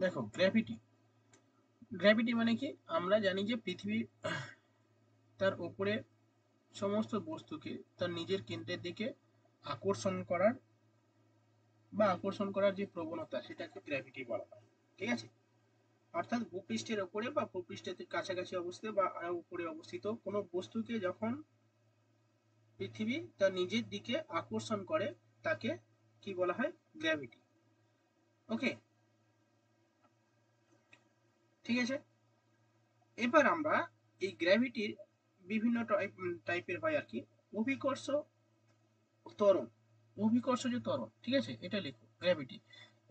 দেখো gravity, gravity মানে কি? আমরা জানি যে পৃথিবী তার উপরে সমস্ত বস্তুকে তার নিজের কেন্দ্রের দিকে আকর্ষণ করার আকর্ষণ করার যে প্রবণতা, সেটাকে গ্র্যাভিটি বলা হয়। ঠিক আছে? অর্থাৎ ভূপৃষ্ঠের উপরে বা ভূপৃষ্ঠের কাছাকাছি অবস্থিত বা আরো উপরে অবস্থিত কোনো বস্তুকে যখন পৃথিবী তার নিজের দিকে আকর্ষণ করে, তাকে কি বলা হয়? গ্র্যাভিটি। ওকে, ঠিক আছে। এবার আমরা এই গ্র্যাভিটির বিভিন্ন টাইপের হয় আর কি। অভিকর্ষ ত্বরণ, অভিকর্ষ যে ত্বরণ, ঠিক আছে, এটা লিখো গ্র্যাভিটি।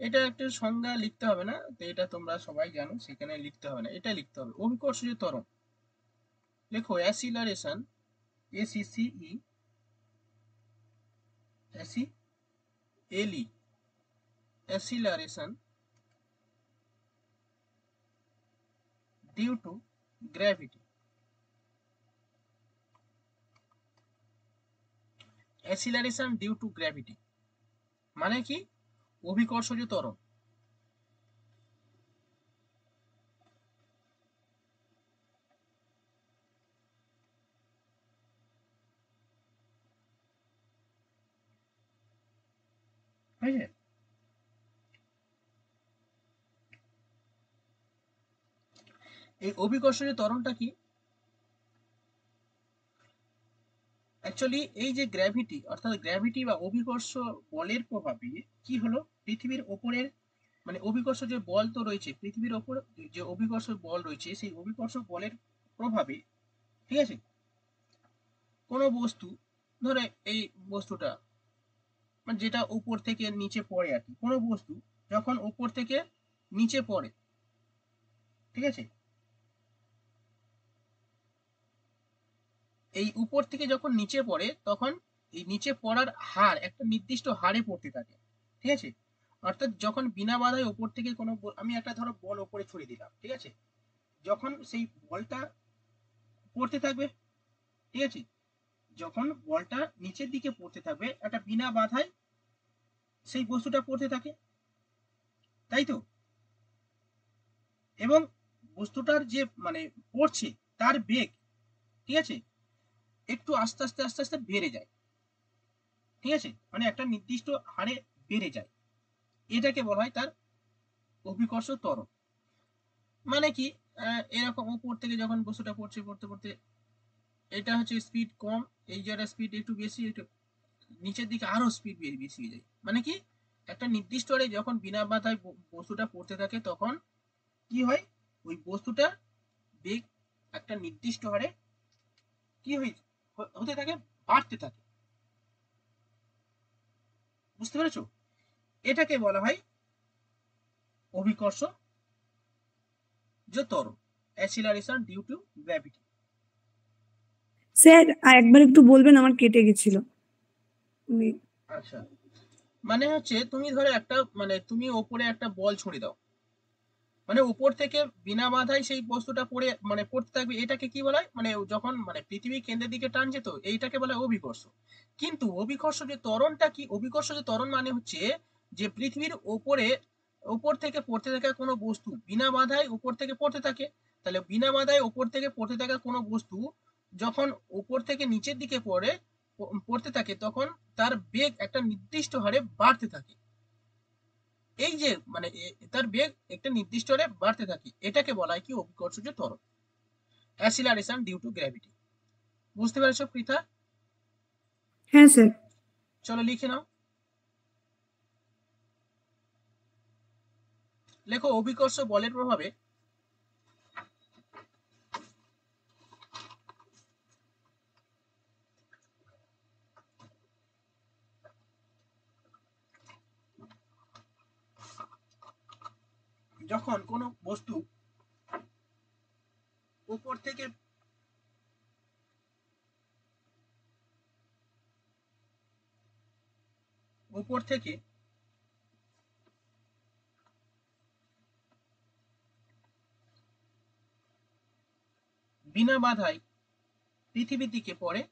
এটা একটা সংজ্ঞা লিখতে হবে না, তো এটা তোমরা সবাই জানো, সেখানে লিখতে হবে না, এটা লিখতে হবে। অভিকর্ষ যে ত্বরণ, লেখো acceleration, ACCE, A C L E, acceleration due to gravity. Acceleration due to gravity মানে কি? অভিকর্ষজ ত্বরণ। হয়েছে? এই অভিকর্ষজ ত্বরণটা কি? অ্যাকচুয়ালি এই যে গ্র্যাভিটি, অর্থাৎ গ্র্যাভিটি বা অভিকর্ষ বলের প্রভাবে কি হলো, পৃথিবীর ওপরের মানে অভিকর্ষ যে বল তো রয়েছে পৃথিবীর ওপর, যে অভিকর্ষ বল রয়েছে, সেই অভিকর্ষ বলের প্রভাবে, ঠিক আছে, কোনো বস্তু, ধরে এই বস্তুটা, মানে যেটা উপর থেকে নিচে পড়ে আর কি, কোনো বস্তু যখন উপর থেকে নিচে পড়ে, ঠিক আছে, এই উপর থেকে যখন নিচে পড়ে, তখন এই নিচে পড়ার হার একটা নির্দিষ্ট হারে পড়তে থাকে। ঠিক আছে? অর্থাৎ যখন বিনা বাধায় উপর থেকে কোনো আমি একটা ধরো বল উপরে ছড়িয়ে দিলাম, ঠিক আছে, যখন সেই বলটা পড়তে থাকবে, ঠিক আছে, যখন বলটা নিচের দিকে পড়তে থাকবে, একটা বিনা বাধায় সেই বস্তুটা পড়তে থাকে, তাই তো? এবং বস্তুটার যে মানে পড়ছে, তার বেগ, ঠিক আছে, একটু আস্তে আস্তে আস্তে আস্তে বেড়ে যায়। ঠিক আছে, মানে একটা নির্দিষ্ট হারে বেড়ে যায়, এটাকে বলা হয় তার অভিকর্ষ ত্বরণ। মানে কি? এরকম উপর থেকে যখন বস্তুটা পড়ছে, পড়তে পড়তে এটা হচ্ছে স্পিড কম, এই জায়গায় স্পিড একটু বেশি, একটু নিচের দিকে আরো স্পিড বেশি হয়ে যায়। মানে কি? একটা নির্দিষ্ট হারে যখন বিনা বাধায় বস্তুটা পড়তে থাকে, তখন কি হয়, ওই বস্তুটা বেগ একটা নির্দিষ্ট হারে কি হতে থাকে, বাড়তে থাকে। বুঝতে পেরেছো? এটাকে বলা হয় অভিকর্ষ যে ত্বরণ, অ্যাসিলারেশন ডিউ টু গ্র্যাভিটি। স্যার একবার একটু বলবেন, আমার কেটে গেছিল। আচ্ছা, মানে হচ্ছে তুমি ধরো একটা মানে তুমি ওপরে একটা বল ছুঁড়ে দাও, মানে উপর থেকে বিনা বাধায় সেই বস্তুটা পড়ে মানে পড়তে থাকবে, এটাকে কি বলা হয়, মানে যখন মানে পৃথিবী কেন্দ্রের দিকে টানছে, তো এইটাকে বলা হয় অভিকর্ষ। কিন্তু অভিকর্ষ যে ত্বরণটা কি? অভিকর্ষ যে ত্বরণ মানে হচ্ছে যে পৃথিবীর ওপরে উপর থেকে পড়তে থাকা কোনো বস্তু বিনা বাধায় উপর থেকে পড়তে থাকে। তাহলে বিনা বাধায় উপর থেকে পড়তে থাকা কোনো বস্তু যখন উপর থেকে নিচের দিকে পড়তে থাকে, তখন তার বেগ একটা নির্দিষ্ট হারে বাড়তে থাকে। এই যে মানে তার বেগ একটা নির্দিষ্ট হারে বাড়তে থাকে, এটাকে বলা হয় কি? অভিকর্ষজ ত্বরণ, অ্যাসিলারেশন ডিউ টু গ্র্যাভিটি। বুঝতে পেরেছো পৃথা? হ্যাঁ স্যার। চলো লিখে নাও। লেখো অভিকর্ষ বলের প্রভাবে যখন কোনো বস্তু উপর থেকে উপর থেকে বিনা বাধায় পৃথিবীর দিকে পড়ে,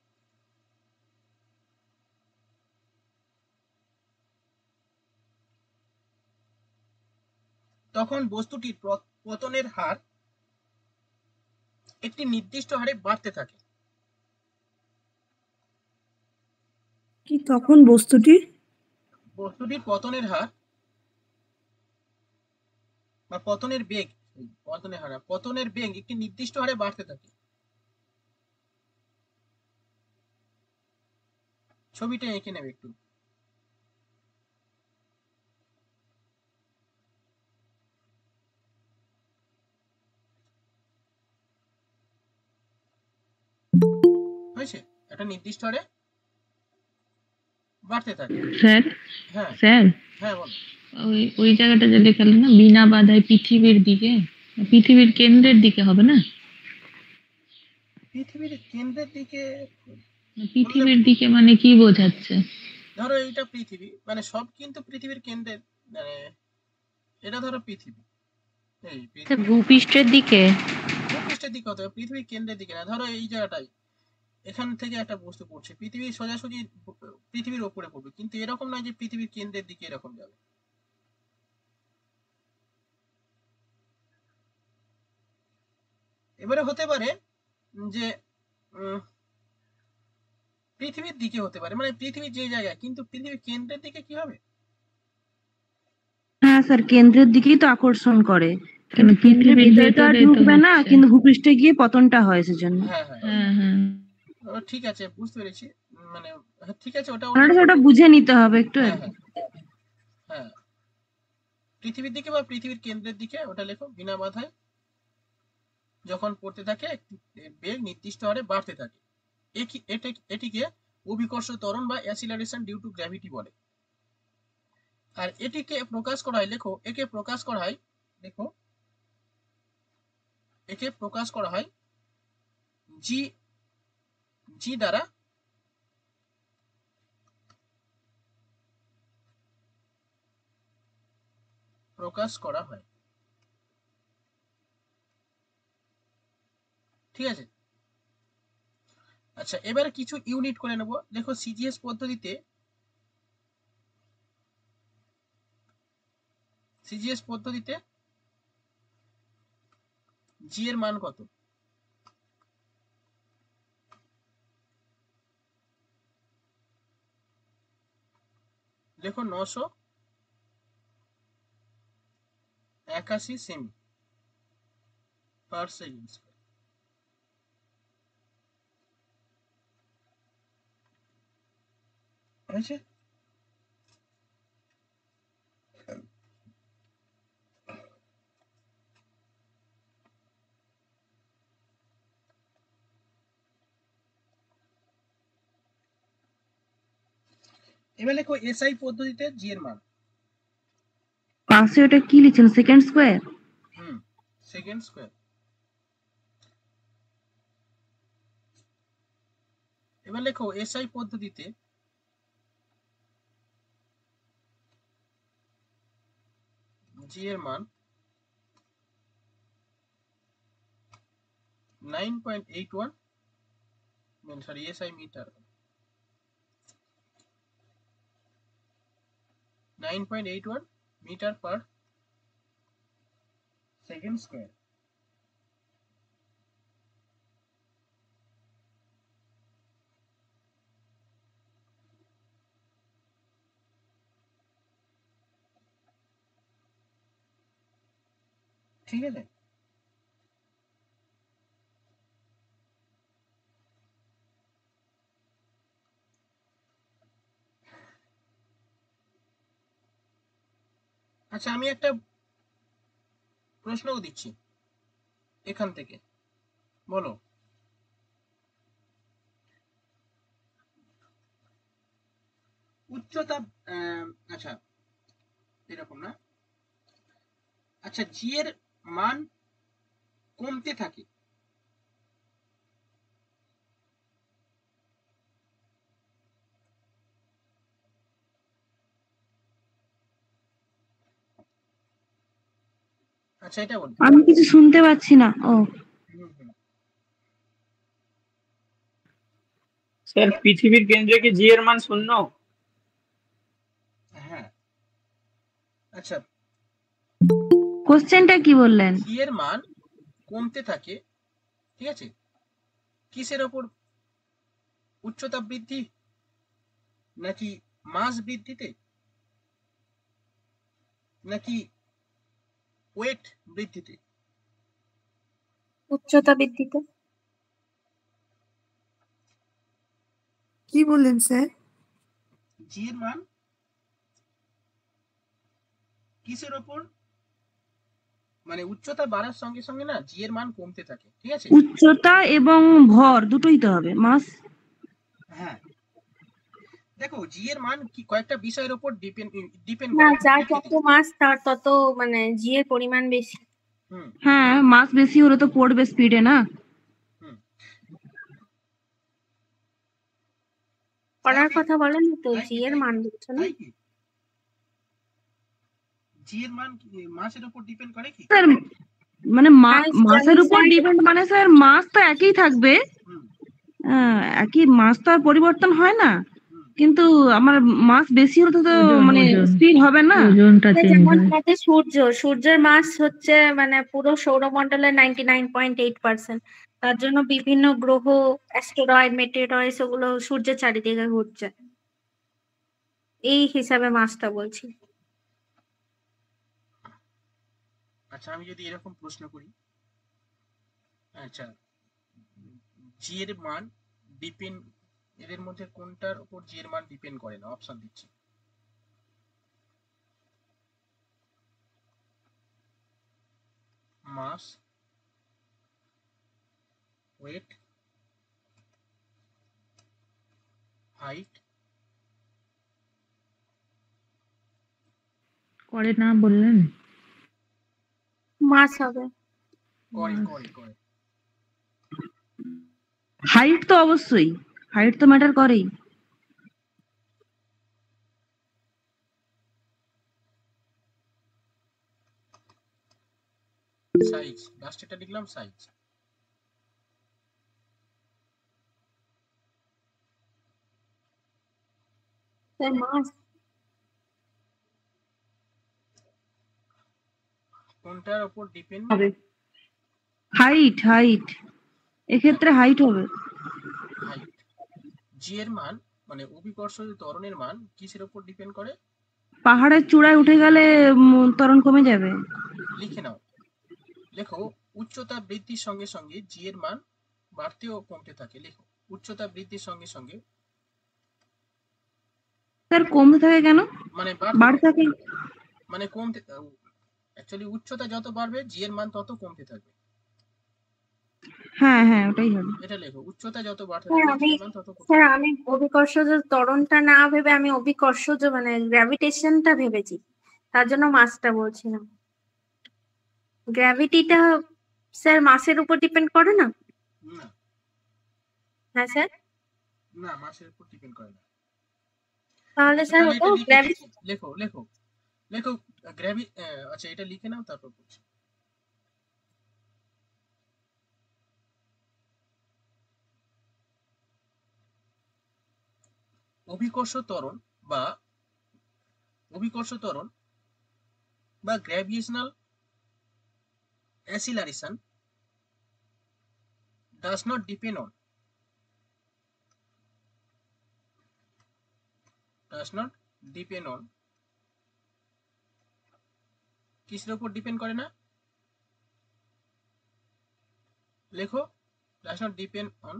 তখন বস্তুটির পতনের হার একটি নির্দিষ্ট হারে বাড়তে থাকে। কি তখন বস্তুটির পতনের হার বা পতনের বেগ একটি নির্দিষ্ট হারে বাড়তে থাকে। ছবিটা এঁকে নেবে একটু। হয়েছে? একটা নির্দিষ্ট হারে বাড়তে থাকে। স্যার হ্যাঁ স্যার হ্যাঁ বলো। ওই ওই জায়গাটা যে লেখালেন না, বিনা বাধায় পৃথিবীর দিকে, পৃথিবীর কেন্দ্রের দিকে হবে না? পৃথিবীর কেন্দ্রের দিকে পৃথিবীর দিকে মানে কি বোঝাচ্ছে? ধরো এইটা পৃথিবী, মানে সব কিন্তু পৃথিবীর কেন্দ্রের, মানে এটা ধরো পৃথিবী, এই ভূপৃষ্ঠের দিকে। ভূপৃষ্ঠের দিকে হতে হবে, পৃথিবীর কেন্দ্রের দিকে না। ধরো এই জায়গাটাই, এখান থেকে একটা বস্তু পড়ছে, পৃথিবী সোজাসুজি পৃথিবীর ওপরে পড়বে, কিন্তু এরকম নয় যে পৃথিবীর কেন্দ্রের দিকে এরকম যাবে। এবারে হতে পারে যে পৃথিবীর দিকে হতে পারে, মানে পৃথিবীর যে জায়গায়, কিন্তু পৃথিবীর কেন্দ্রের দিকে কি হবে? হ্যাঁ স্যার, কেন্দ্রের দিকেই তো আকর্ষণ করে, কেন কিন্তু কেন্দ্রের পৃথিবীর ভেতরে তো আর ভেতরে তো ঢুকবে না, হচ্ছে। কিন্তু ভূপৃষ্ঠে গিয়ে পতনটা হয় সেজন্য। হ্যাঁ হ্যাঁ হ্যাঁ হ্যাঁ ঠিক আছে, বুঝতে পেরেছি। মানে ঠিক আছে, ওটা আপনারা ওটা বুঝে নিতে হবে একটু। হ্যাঁ হ্যাঁ হ্যাঁ, পৃথিবীর দিকে বা পৃথিবীর কেন্দ্রের দিকে ওটা লেখো। বিনা বাধায় যখন পড়তে থাকে বেগ নির্দিষ্ট হারে বাড়তে থাকে, এটিকে অভিকর্ষ ত্বরণ বা অ্যাসিলারেশন ডিউ টু গ্র্যাভিটি বলে। আর এটিকে প্রকাশ করা হয়, লেখো, একে প্রকাশ করা হয়, দেখো, একে প্রকাশ করা হয় জি জি দ্বারা প্রকাশ করা হয়। ঠিক আছে? আচ্ছা, এবারে কিছু ইউনিট করে নেব। দেখো, সিজিএস পদ্ধতিতে জি এর মান কত? দেখো, 981 সেমি পার সেকেন্ড। হয়েছে? এবার লেখো এসআই পদ্ধতিতে জি এর মান। পাশে ওটা কি লিখছেন, সেকেন্ড স্কোয়ার? Second square. এবার লেখো এসআই পদ্ধতিতে জি এর মান 9.81, sorry SI metre, 9.81 metre per second square. ঠিক আছে? আচ্ছা, আমি একটা প্রশ্নও দিচ্ছি এখান থেকে, বলো। উচ্চতা, আচ্ছা এরকম না, আচ্ছা জি এর মান কমতে থাকে, আচ্ছা এটা বল। আমি কিছু শুনতে পাচ্ছি না। স্যার, পৃথিবীর কেন্দ্রে কি জি এর মান 0? হ্যাঁ, আচ্ছা কোশ্চেনটা কি বললেন? জি এর মান কমতে থাকে, ঠিক আছে, কিসের ওপর? উচ্চতা বৃদ্ধি নাকি মাস বৃদ্ধিতে নাকি ওয়েট বৃদ্ধিতে? উচ্চতা বৃদ্ধিতে। কি বললেন স্যার? জি এর মান কিসের ওপর, মানে উচ্চতা বাড়ার সঙ্গে সঙ্গে না জি এর মান কমতে থাকে, ঠিক আছে? উচ্চতা এবং ভর দুটোই তো হবে, মাস। হ্যাঁ, দেখো জি এর মান কি কয়েকটা বিষয়ের উপর ডিপেন্ড না, করে। যার যত মাস তার তত মানে জি এর পরিমাণ বেশি। হুম হ্যাঁ, মাস বেশি হলে তো পড়বে স্পিডে না। হুম পড়ার তাই কি? কথা বলেন তো, তাই জি কি? এর মান বুঝছো না? তাই কি জি এর মান মাসের উপর ডিপেন্ড করে কি? স্যার মানে হ্যাঁ, মাসের জানি উপর স্যার। ডিপেন্ড মানে স্যার মাস তো একই থাকবে, হুম একই মাস তো আর পরিবর্তন হয় না, হুম কিন্তু আমার মাস বেশি হলে তো ওজন মানে ওজন স্পিড হবে না। ওজনটা চেঞ্জ যেমন হয়। আমাদের সূর্যের মাস হচ্ছে মানে পুরো সৌরমণ্ডলের 99.8%। তার জন্য বিভিন্ন গ্রহ, অ্যাস্টেরয়েড, মেটেরয়েড ওগুলো সূর্যের চারিদিকে ঘুরছে, এই হিসাবে মাসটা বলছি। আচ্ছা, আমি যদি এরকম প্রশ্ন করি, আচ্ছা, জি এর মান ডিপেন্ড, এদের মধ্যে কোনটার উপর জি এর মান ডিপেন্ড করে না? অপশন দিচ্ছি, মাস, ওয়েট, হাইট। করে না বললেন? মাস হবে। করে মাস। করে করে হাইট তো অবশ্যই, হাইট তো ম্যাটার করেই। সাইজ, লাস্ট এটা লিখলাম সাইজ। মাস। কোনটার উপর ডিপেন্ড? হবে হাইট, হাইট এক্ষেত্রে হাইট হবে। হাইট। জি এর মান মানে অভিকর্ষ ত্বরণের মান কিসের উপর ডিপেন্ড করে? পাহাড়ের চূড়ায় উঠে গেলে ত্বরণ কমে যাবে। লিখে নাও, লেখো, উচ্চতা বৃদ্ধির সঙ্গে সঙ্গে জি এর মান বাড়তে ও কমতে থাকে। লেখো, উচ্চতা বৃদ্ধির সঙ্গে সঙ্গে, স্যার কমতে থাকে কেন? মানে বাড়তে বাড়তে থাকে, থাকে। মানে কমতে, অ্যাকচুয়ালি উচ্চতা যত বাড়বে জি এর মান তত কমতে থাকবে। হ্যাঁ হ্যাঁ, ওটাই হবে। এটা লেখো, উচ্চতা যত বাড়তে স্যার থাকবে জি আমি এর মান তত কমতে স্যার থাকবে। আমি অভিকর্ষজ ত্বরণটা না ভেবে আমি অভিকর্ষজ মানে গ্র্যাভিটেশনটা ভেবেছি, তার জন্য মাসটা বলছিলাম। গ্র্যাভিটিটা স্যার মাসের উপর ডিপেন্ড করে না? না হ্যাঁ স্যার। না, মাসের উপর ডিপেন্ড করে না। তাহলে আচ্ছা, স্যার তাহলে ওটা এটা লিখে গ্র্যাভিটি। দিচ্ছি, লেখো লেখো লেখো, আচ্ছা এটা লিখে নাও, তারপর বলছি। অভিকর্ষ ত্বরণ বা অভিকর্ষ ত্বরণ বা gravitational অ্যাসিলারেশন does not depend on কিসের উপর ডিপেন্ড করে না? লেখো, does not depend on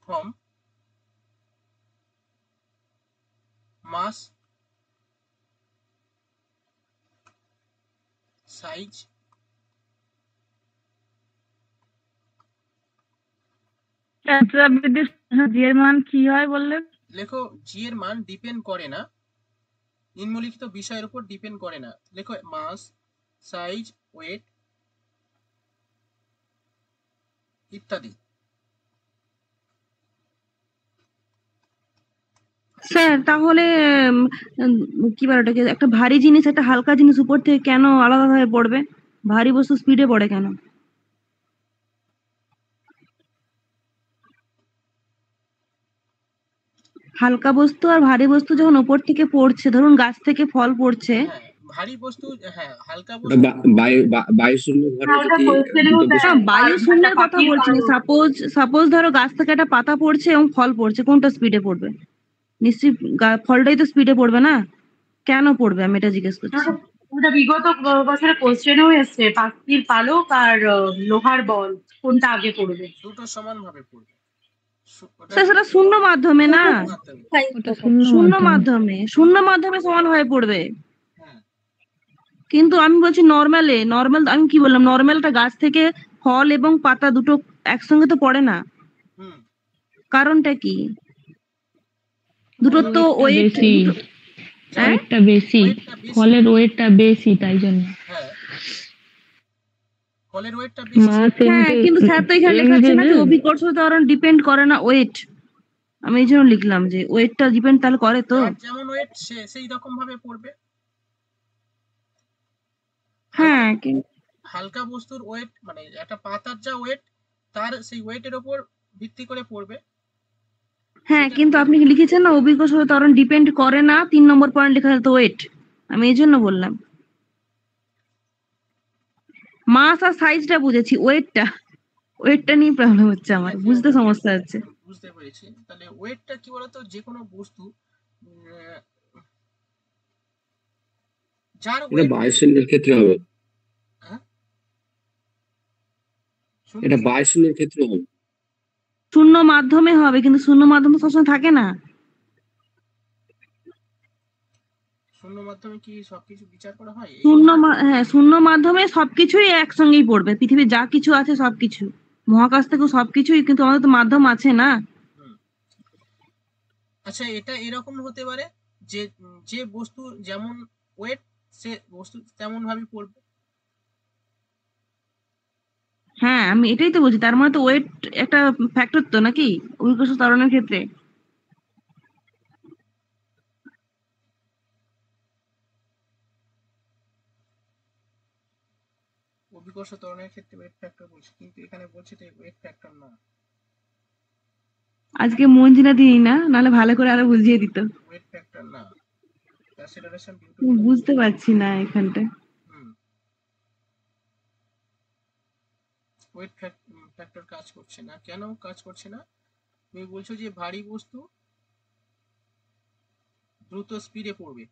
from mass, size, উচ্চতা বৃদ্ধির জি এর মান কি হয় বললেন? লেখো, জি এর মান ডিপেন্ড করে না, নিম্নলিখিত বিষয়ের উপর ডিপেন্ড করে না। লেখো, মাস, সাইজ, ওয়েট ইত্যাদি। স্যার তাহলে কি বলে ওটাকে, একটা ভারী জিনিস একটা হালকা জিনিস উপর থেকে কেন আলাদাভাবে পড়বে? ভারী বস্তু স্পিডে পড়ে কেন? হালকা বস্তু আর ভারী বস্তু যখন ওপর থেকে পড়ছে, ধরুন গাছ থেকে ফল পড়ছে, হ্যাঁ, ভারী বস্তু, হ্যাঁ হালকা ওটা বস্তু বায়ু শূন্য ঘরে ওটা যদি কোয়েশ্চেনেও দুটো দেয় না, বায়ু একটা শূন্যের কথা পাখির বলছি না। পালক। সাপোজ ধরো গাছ থেকে একটা পাতা পড়ছে এবং ফল পড়ছে, কোনটা স্পিডে পড়বে? নিশ্চয়ই ফলটাই তো স্পিডে পড়বে না। কেন পড়বে আমি এটা জিজ্ঞেস করছি। ওটা বিগত বছরের কোয়েশ্চেনেও এসছে, পাখির পালক আর লোহার বল কোনটা আগে পড়বে। দুটো সমান ভাবে পড়বে। ওটা স্যার সেটা শূন্য মাধ্যমে না, মাধ্যমে। ওটা শূন্য শূন্য মাধ্যমে। মাধ্যমে সমান হয়ে পড়বে। হ্যাঁ কিন্তু আমি বলছি নর্মাল আমি কি বললাম, নর্মালটা গাছ থেকে ফল এবং পাতা দুটো একসঙ্গে তো পড়ে না। হুম কারণটা কি? দুটোর তো ওয়েটটা ওয়েট, বেশি, হ্যাঁ ওয়েটটা বেশি, ওয়েটটা বেশি। ফলের ওয়েটটা বেশি, তাই জন্য। হ্যাঁ ফলের ওয়েটটা বেশি। মাস হ্যাঁ, কিন্তু স্যার তো এখানে লেখা আছে না যে অভিকর্ষ ত্বরণ ডিপেন্ড করে না ওয়েট। আমি এই জন্য লিখলাম যে ওয়েটটা ডিপেন্ড তাহলে করে তো। যার যেমন ওয়েট সেই রকম ভাবে পড়বে। হ্যাঁ হালকা বস্তুর ওয়েট মানে একটা পাতার যা ওয়েট তার সেই ওয়েটের উপর ভিত্তি করে পড়বে। হ্যাঁ, কিন্তু আপনি কি লিখেছেন না অভিকর্ষ ত্বরণ ডিপেন্ড করে না, 3 নম্বর পয়েন্ট লেখা আছে তো ওয়েট। আমি এই জন্য বললাম মাস আর সাইজটা বুঝেছি, ওয়েটটা নিয়ে প্রবলেম হচ্ছে আমার, বুঝতে সমস্যা হচ্ছে। বুঝতে পেরেছি। তাহলে ওয়েটটা কি বলতো, যে কোনো বস্তু যার এটা ওয়েট বায়ু শূন্যের ক্ষেত্রে হবে, শুনুন, এটা বায়ু শূন্যের ক্ষেত্রে হবে। শূন্য মাধ্যমে হবে, কিন্তু শূন্য মাধ্যম তো সবসময় থাকে না। শূন্য মাধ্যমে কি সবকিছু বিচার করা হয়? হ্যাঁ, শূন্য মাধ্যমে সবকিছুই একসঙ্গেই পড়বে, পৃথিবীর যা কিছু আছে সবকিছু, মহাকাশ থেকে সবকিছুই, কিন্তু আমাদের তো মাধ্যম আছে না। আচ্ছা এটা এরকম হতে পারে যে যে বস্তু যেমন ওয়েট সে বস্তু তেমন ভাবে পড়বে। হ্যাঁ, আমি এটাই তো বলছি, তার মানে তো ওয়েট একটা ফ্যাক্টর তো নাকি অভিকর্ষ ত্বরণের ক্ষেত্রে? অভিকর্ষ ত্বরণের ক্ষেত্রে ওয়েট ফ্যাক্টর বলছে, কিন্তু এখানে বলছে যে ওয়েট ফ্যাক্টর না। আজকে মঞ্জিনা দিই না, নাহলে ভালো করে আরো বুঝিয়ে দিত। ওয়েট ফ্যাক্টর না, অ্যাক্সেলারেশন ডিউ টু বুঝতে পারছি না এখানটা। ওয়েট ফ্যাক্টর কাজ করছে না। কেন কাজ করছে না? তুমি বলছো যে ভারী বস্তু দ্রুত স্পিডে পড়বে।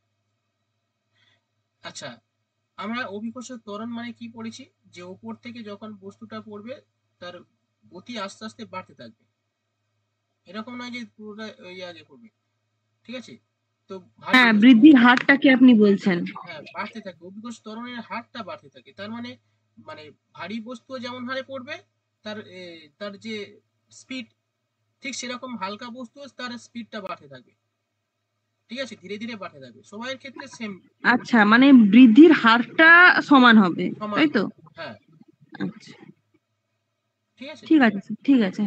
আচ্ছা আমরা অভিকর্ষ ত্বরণ মানে কি পড়েছি, যে উপর থেকে যখন বস্তুটা পড়বে তার গতি আস্তে আস্তে বাড়তে থাকবে, এরকম নয় যে পুরোটা ওই আগে পড়বে। ঠিক আছে? তো হ্যাঁ, বৃদ্ধির হারটাকে আপনি বলছেন। হ্যাঁ বাড়তে থাকে, অভিকর্ষ ত্বরণের হারটা বাড়তে থাকে। তার মানে ভারী বস্তু যেমন হারে পড়বে তার যে স্পিড, ঠিক সেরকম হালকা বস্তু তার স্পিডটা বাড়তে থাকবে। ঠিক আছে? ধীরে ধীরে বাড়তে থাকবে, সবার ক্ষেত্রে সেম। আচ্ছা, মানে বৃদ্ধির হারটা সমান হবে, তাই তো? হ্যাঁ আচ্ছা, ঠিক আছে। ঠিক আছে, ঠিক আছে।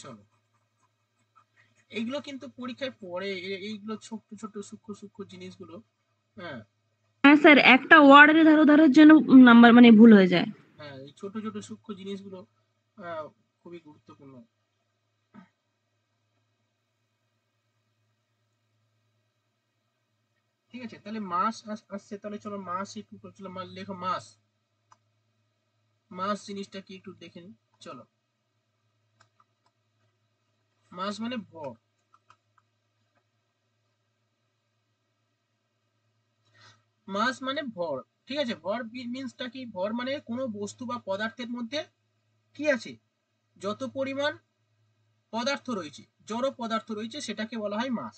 চলো, এইগুলো কিন্তু পরীক্ষায় পড়ে, এইগুলো ছোট্ট ছোট্ট সূক্ষ্ম সূক্ষ্ম জিনিসগুলো। হ্যাঁ হ্যাঁ স্যার, একটা ওয়ার্ডের ধারের জন্য নাম্বার মানে ভুল হয়ে যায়। হ্যাঁ এই ছোট ছোট সূক্ষ্ম জিনিসগুলো খুবই গুরুত্বপূর্ণ। ঠিক আছে, তাহলে মাস আসছে, তাহলে চলো মাস একটু চলো লেখো মাস। মাস জিনিসটা কি একটু দেখে নি। চলো, মাস মানে ভর। মাস মানে ভর। ঠিক আছে, ভর মিন্সটা কি? ভর মানে কোনো বস্তু বা পদার্থের মধ্যে কি আছে, যত পরিমাণ পদার্থ রয়েছে, জড় পদার্থ রয়েছে, সেটাকে বলা হয় মাস।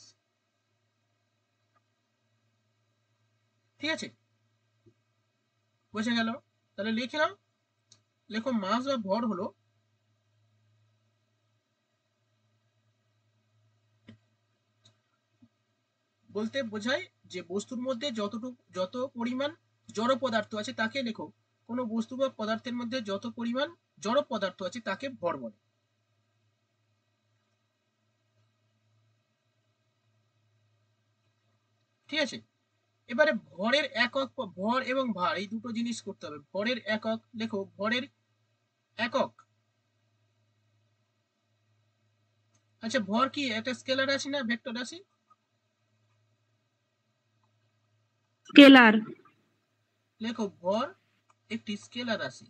ঠিক আছে, বোঝা গেল? তাহলে লিখে নাও, লেখো মাস বা ভর হলো বলতে বোঝায় যে বস্তুর মধ্যে যত পরিমাণ জড় পদার্থ আছে তাকে লেখো, কোনো বস্তু বা পদার্থের মধ্যে যত পরিমাণ জড় পদার্থ আছে তাকে ভর বলে। ঠিক আছে, এবারে ভরের একক, ভর এবং ভার এই দুটো জিনিস করতে হবে। ভরের একক লেখো, ভরের একক আচ্ছা, ভর কি একটা স্কেলার রাশি না ভেক্টর রাশি? স্কেলার। লেখো ভর একটি স্কেলার রাশি।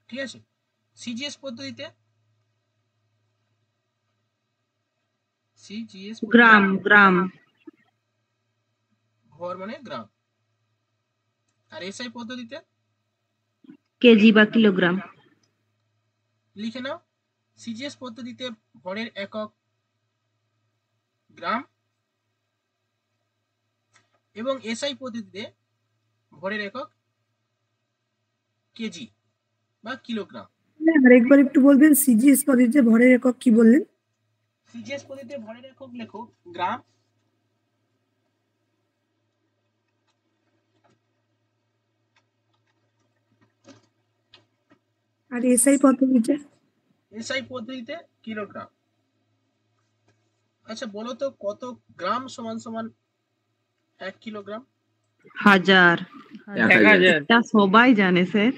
ঠিক আছে। সিজিএস পদ্ধতিতে গ্রাম গ্রাম। ভর মানে গ্রাম। আর এসআই পদ্ধতিতে কেজি বা কিলোগ্রাম। লিখে নাও, সিজিএস পদ্ধতিতে ভরের একক গ্রাম এবং এসআই পদ্ধতিতে ভরের একক কেজি বা কিলোগ্রাম। আরেকবার একটু বলবেন, সিজিএস পদ্ধতিতে ভরের একক কি বললেন? সিজিএস পদ্ধতিতে ভরের একক লেখো গ্রাম, আর এসআই পদ্ধতিতে? এসআই পদ্ধতিতে কিলোগ্রাম। আচ্ছা বলো তো, কত গ্রাম সমান সমান 1 কিলোগ্রাম? হাজার। 1000 এটা সবাই জানে স্যার।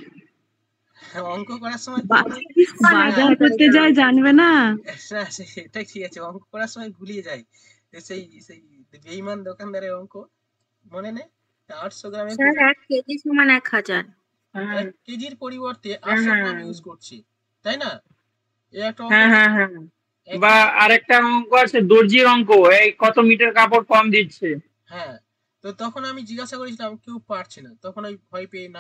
অঙ্ক করার সময় বাজার করতে যায় জানবে না? সেটাই ঠিক আছে, অঙ্ক করার সময় ভুলিয়ে যায়। সেই সেই বেঈমান দোকানদারের অঙ্ক মনে নেই? 800 গ্রামের স্যার 1 কেজি সমান 1000। 1 কেজির পরিবর্তে 800 গ্রাম ইউজ করছি, তাই না? এই একটা অঙ্ক। হ্যাঁ হ্যাঁ হ্যাঁ। বা আরেকটা অঙ্ক আছে দর্জির অঙ্ক, এই কত মিটার কাপড় কম দিচ্ছে। হ্যাঁ, তো তখন আমি জিজ্ঞাসা করেছিলাম, কেউ পারছে না, তখন ওই ভয় পেয়ে না,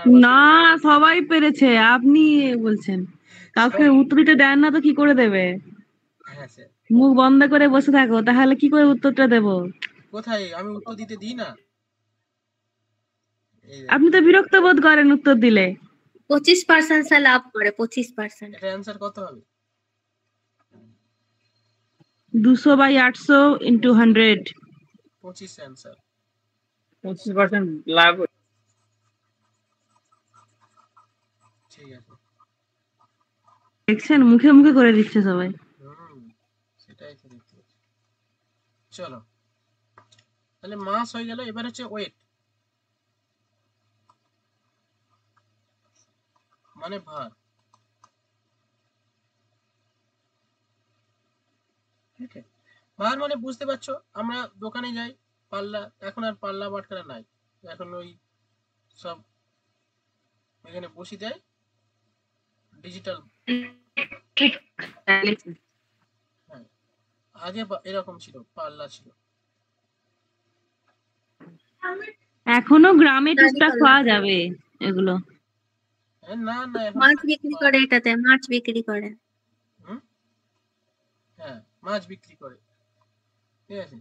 সবাই পেরেছে, আপনি বলছেন। কাউকে উত্তর দিতে দেন না তো কি করে দেবে? হ্যাঁ স্যার। মুখ বন্ধ করে বসে থাকো, তাহলে কি করে উত্তরটা দেবো? কোথায় আমি উত্তর দিতে দিই না? আপনি তো বিরক্ত বোধ করেন উত্তর দিলে। 25% স্যার লাভ করে 25%। এটা অ্যানসার কত হবে? 200/800 × 100। 25 অ্যানসার। 25% লাভ। ঠিক আছে। দেখছেন, মুখে মুখে করে দিচ্ছে সবাই। সেটাই তো দেখতে পাচ্ছি। চলো তাহলে মাস হয়ে গেল, এবার হচ্ছে ওয়েট মানে ভার। ঠিক আছে, ভার মানে বুঝতে পারছো, আমরা দোকানে যাই, পাল্লা, এখন আর পাল্লা বাটখারা নাই, এখন ওই সব এখানে বসি দেয় ডিজিটাল। হ্যাঁ, আগে এরকম ছিল, পাল্লা ছিল। এখনো গ্রামে টুকটাক পাওয়া যাবে এগুলো। না না, এখন মাছ বিক্রি করে, এটাতে মাছ বিক্রি করে। হ্যাঁ, মাছ বিক্রি করে। ঠিক আছে।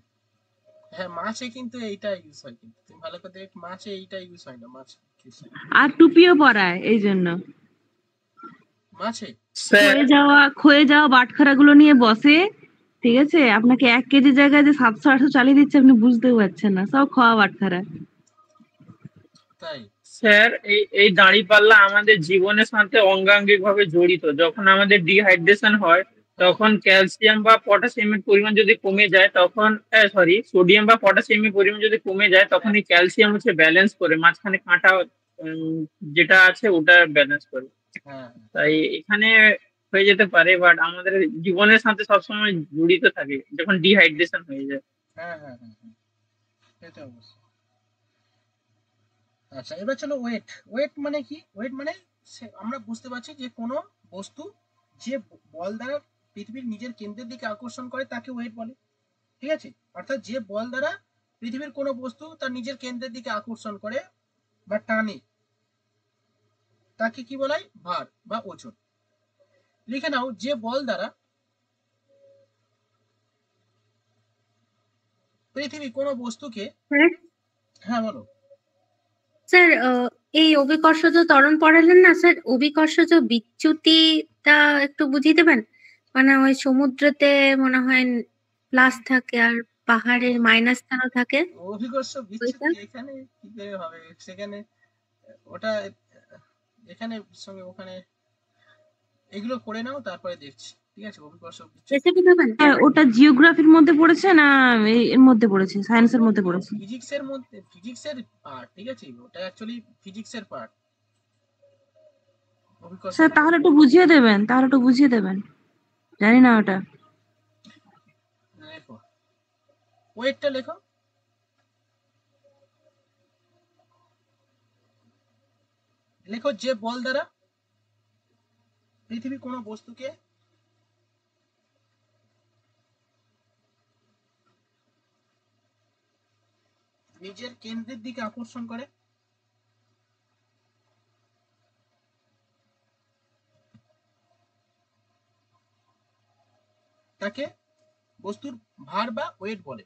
হ্যাঁ, মাছে কিন্তু এইটা ইউজ হয়, কিন্তু তুমি ভালো করে দেখ, মাছে এইটা ইউজ হয় না, মাছ। আর টুপিও পরায় এই জন্য। মাছে ক্ষয়ে যাওয়া বাটখারা গুলো নিয়ে বসে, ঠিক আছে, আপনাকে 1 কেজি জায়গায় যে 700-800 চালিয়ে দিচ্ছে আপনি বুঝতেও পারছেন না, সব খাওয়া বাটখারা। তাই স্যার এই দাঁড়িপাল্লা আমাদের জীবনের সাথে অঙ্গাঙ্গিক ভাবে জড়িত। যখন আমাদের ডিহাইড্রেশন হয় তখন ক্যালসিয়াম বা পটাশিয়ামের পরিমাণ যদি কমে যায়, তখন সোডিয়াম বা পটাশিয়ামের পরিমাণ যদি কমে যায়, তখন এই ক্যালসিয়াম হচ্ছে ব্যালেন্স করে, মাঝখানে কাঁটা যেটা আছে ওটা ব্যালেন্স করে। তাই এখানে হয়ে যেতে পারে, বাট আমাদের জীবনের সাথে সবসময় জড়িত থাকে যখন ডিহাইড্রেশন হয়ে যায়। হ্যাঁ হ্যাঁ হ্যাঁ, এটা অবশ্যই। আচ্ছা, এবার চলো ওয়েট। ওয়েট মানে কি? ওয়েট মানে আমরা বুঝতে পারছি যে কোনো বস্তু যে বল দ্বারা পৃথিবীর নিজের কেন্দ্রের দিকে আকর্ষণ করে তাকে ওয়েট বলে। ঠিক আছে, অর্থাৎ যে বল দ্বারা পৃথিবীর কোনো বস্তু তার নিজের কেন্দ্রের দিকে আকর্ষণ করে বা টানে তাকে কি বলা হয়? ভার বা ওজন। লিখে নাও, যে বল দ্বারা পৃথিবী কোনো বস্তুকে। হ্যাঁ বলো। স্যার এই অভিকর্ষজ ত্বরণ পড়ালেন না স্যার? অভিকর্ষজ বিচ্যুতিটা একটু বুঝিয়ে দেবেন? মানে ওই সমুদ্রতে মনে হয় প্লাস থাকে আর পাহাড়ের মাইনাস কেন থাকে? অভিকর্ষ বিচ্যুতি এখানে কি করে হবে? সেখানে ওটা এখানে সঙ্গে ওখানে এগুলো করে নাও, তারপরে দেখছি। ঠিক আছে, অভিকর্ষ রেসিপি দেবেন? ওটা জিওগ্রাফির মধ্যে পড়েছে না এর মধ্যে পড়েছে, সায়েন্সের মধ্যে পড়েছে? ফিজিক্সের মধ্যে, ফিজিক্সের পার্ট, ঠিক আছে, ওটা অ্যাকচুয়ালি ফিজিক্সের পার্ট। অভিকর্ষ স্যার তাহলে একটু বুঝিয়ে দেবেন, জানি না ওটা। লেখো, ওয়েটটা লেখো। লেখো, যে বল দ্বারা পৃথিবী কোনো বস্তুকে নিজের কেন্দ্রের দিকে আকর্ষণ করে, তাকে বস্তুর ভার বা ওয়েট বলে।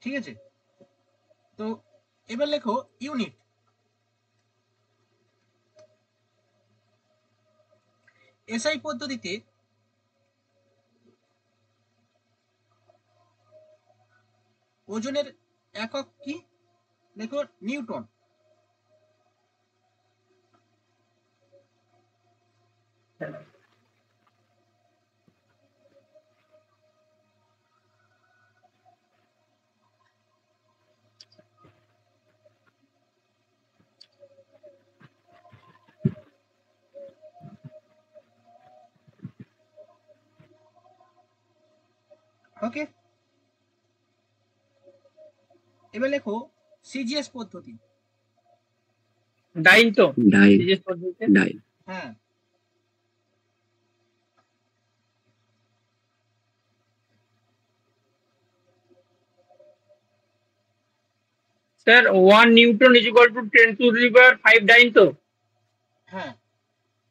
ঠিক আছে, তো এবার লেখো ইউনিট। এসআই পদ্ধতিতে ওজনের একক কি? লেখো নিউটন। ওকে, এবার লেখো সিজিএস পদ্ধতি। ডাইন তো ডাইন সিজিএস পদ্ধতিতে। ডাইন হ্যাঁ, sir 1 newton is equal to 10 to the power 5 dyne তো। হ্যাঁ,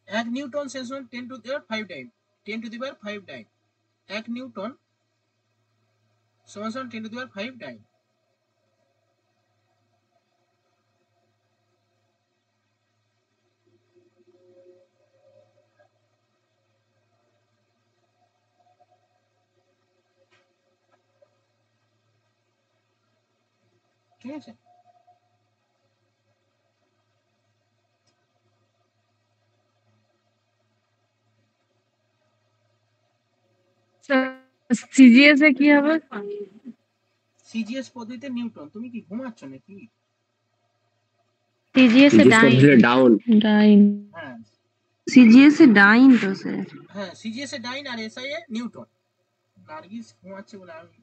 1 নিউটন সমান 10 to the power 5 dyne, 10 to the power 5 dyne, 1 newton সমান 10 টু দি পাওয়ার 5 ডাইন। ঠিক আছে, সিজিএস এ কি হবে? সিজিএস পদ্ধতিতে নিউটন। তুমি কি ঘুমাচ্ছ নাকি? সিজিএস এ ডাইন। ডাউন ডাইন। হ্যাঁ সিজিএস এ ডাইন তো স্যার। হ্যাঁ, সিজিএস এ ডাইন আর এসআই এ নিউটন। নার্গিস ঘুমাচ্ছে বলে আমি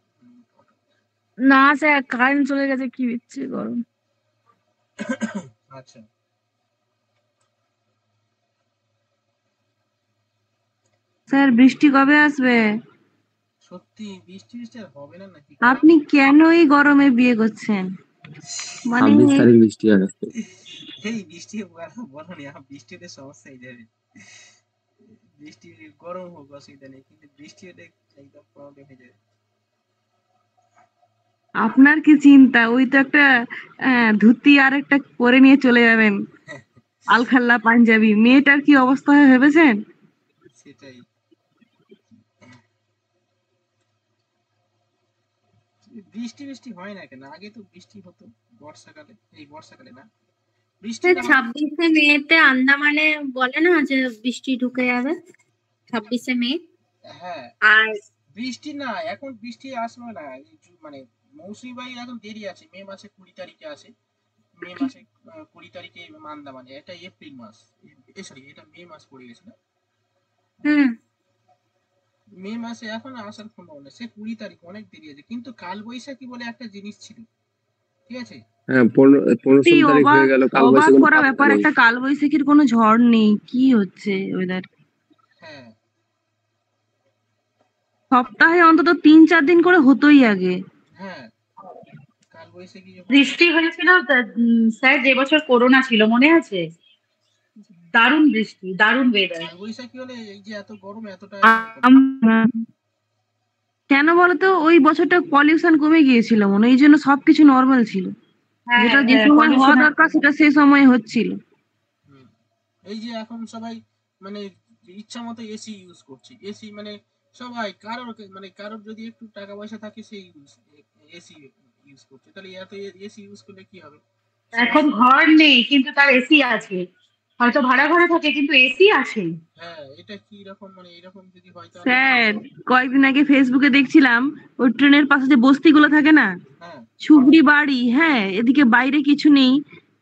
না স্যার, কারেন্ট চলে গেছে, কি বিচ্ছি গরম। আচ্ছা, স্যার বৃষ্টি কবে আসবে? সত্যি বৃষ্টি বৃষ্টি আর হবে না নাকি? আপনি কেন এই গরমে বিয়ে করছেন? মানে 26 তারিখ বৃষ্টি আসছে। এই বৃষ্টি বলো নি, বৃষ্টিতে সমস্যা হয়ে যাবে। বৃষ্টি গরম হোক অসুবিধা নেই, কিন্তু বৃষ্টি হলে একদম প্রবলেম হয়ে যাবে। আপনার কি চিন্তা, ওই তো একটা ধুতি আর একটা পরে নিয়ে চলে যাবেন, আলখাল্লা পাঞ্জাবি। মেয়েটার কি অবস্থা হয় ভেবেছেন? সেটাই, বৃষ্টি বৃষ্টি হয় না কেন? আগে তো বৃষ্টি হতো বর্ষাকালে, এই বর্ষাকালে না বৃষ্টি না। 26শে মেতে আন্দামানে বলে না যে বৃষ্টি ঢুকে যাবে 26শে মে। হ্যাঁ, আর বৃষ্টি না, এখন বৃষ্টি আসবে না, মানে মৌসুমী বায়ু এখন দেরি আছে, মে মাসে 20 তারিখে আসে। মে মাসে 20 তারিখে আন্দামানে, এটা এপ্রিল মাস, সরি এটা মে মাস পড়ে গেছে না? মে মাসে এখন আসার সম্ভাবনা, সে 20 তারিখ, অনেক দেরি আছে। কিন্তু কালবৈশাখী বলে একটা জিনিস ছিল, ঠিক আছে? হ্যাঁ 15 তারিখ হয়ে গেল, কাল অবাক বৈশাখী করা ব্যাপার, একটা কালবৈশাখীর কোনো ঝড় নেই, কি হচ্ছে ওয়েদার? হ্যাঁ, সপ্তাহে অন্তত 3-4 দিন করে হতোই আগে। হ্যাঁ, কালবৈশাখী যখন বৃষ্টি হয়েছিল স্যার, যে বছর করোনা ছিল মনে আছে? দারুণ বৃষ্টি, দারুণ ওয়েদার। কালবৈশাখী হলে এই যে এত গরম, এতটা কেন বলতো, ওই বছরটা পলিউশন কমে গিয়েছিল মনে হয়, এই জন্য সবকিছু নর্মাল ছিল। যেটা যে সময় হওয়া দরকার সেটা সেই সময় হচ্ছিল। এই যে এখন সবাই মানে ইচ্ছা মতো এসি ইউজ করছে। এসি মানে সবাই কারোর যদি একটু টাকা পয়সা থাকে সেই এসি ইউজ করছে। তাহলে এত এসি ইউজ করলে কি হবে? এখন ঘর নেই কিন্তু তার এসি আছে, হয়তো ভাড়া ঘরে থাকে কিন্তু এসি আছে। হ্যাঁ, এটা কি রকম, মানে এরকম যদি হয় তাহলে স্যার কয়েকদিন আগে ফেসবুকে দেখছিলাম ওই ট্রেনের পাশে যে বস্তিগুলো থাকে না, হ্যাঁ ঝুপড়ি বাড়ি, হ্যাঁ এদিকে বাইরে কিছু নেই,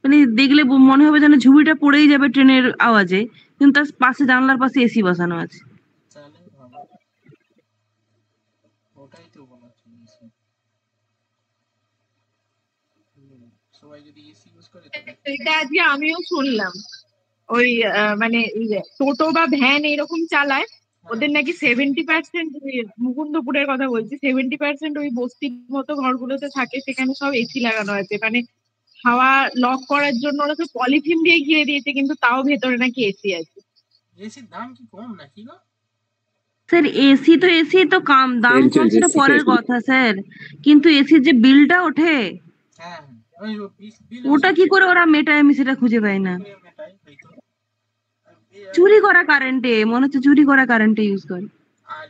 মানে দেখলে মনে হবে যেন ঝুড়িটা পড়েই যাবে ট্রেনের আওয়াজে, কিন্তু তার পাশে জানলার পাশে এসি বসানো আছে। তাহলে ভালো, ওটাই তো বলা হচ্ছে। সবাই যদি এসি ইউজ করে তাহলে এটা আজকে আমিও শুনলাম, ওই মানে টোটো বা ভ্যান এরকম চালায়, ওদের নাকি 70% মুকুন্দপুরের কথা বলছি, 70% ওই বস্তির মতো ঘরগুলোতে থাকে, সেখানে সব এসি লাগানো আছে, মানে হাওয়া লক করার জন্য ওরা তো পলিথিন দিয়ে ঘিরে দিয়েছে, কিন্তু তাও ভেতরে নাকি এসি আছে। এসির দাম কি কম নাকি গো? স্যার এসি তো দাম কম সেটা পরের কথা স্যার, কিন্তু এসির যে বিলটা ওঠে হ্যাঁ ওই বিল ওটা কি করে ওরা মেটায়, আমি সেটা খুঁজে পাই না। মেটাই হয়তো। চুরি করা কারেন্টে, মনে হচ্ছে চুরি করা কারেন্টে ইউজ করে। আর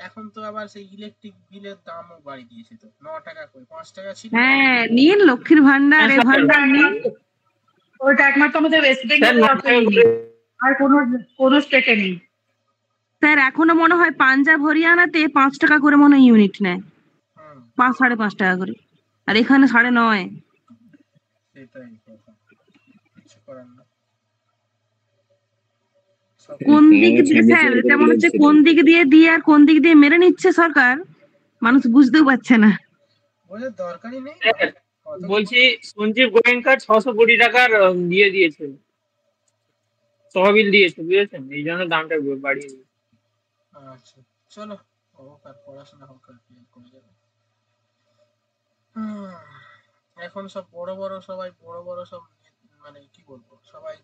এখন তো আবার সেই ইলেকট্রিক বিলের দামও বাড়িয়ে দিয়েছে তো, 9 টাকা করে, 5 টাকা ছিল। হ্যাঁ নিন, লক্ষ্মীর ভান্ডার এ ভান্ডার নিন। ওটা একমাত্র আমাদের ওয়েস্ট বেঙ্গলে আর কোনো স্টেটে নেই। স্যার এখনো মনে হয় পাঞ্জাব হরিয়ানাতে 5 টাকা করে মনে হয় ইউনিট নেয়, 5-5.5 টাকা করে, আর এখানে 9.5। সেটাই কথা, কিছু করার না। কোন দিক দিয়ে স্যার, এটা মনে হচ্ছে কোন দিক দিয়ে দিয়ে আর কোন দিক দিয়ে মেরে নিচ্ছে সরকার, মানুষ বুঝতেও পারছে না। বোঝার দরকারই নেই। বলছি সঞ্জীব গোয়েঙ্কা 600 কোটি টাকার দিয়ে দিয়েছে, তহবিল দিয়েছে, বুঝেছেন, এই জন্য দামটা বাড়িয়ে দিয়েছে। আচ্ছা চলো, হোক আর পড়াশোনা হোক আর কি করে যাবে। এখন সব সবাই বড় বড় সব, মানে কি বলবো, সবাই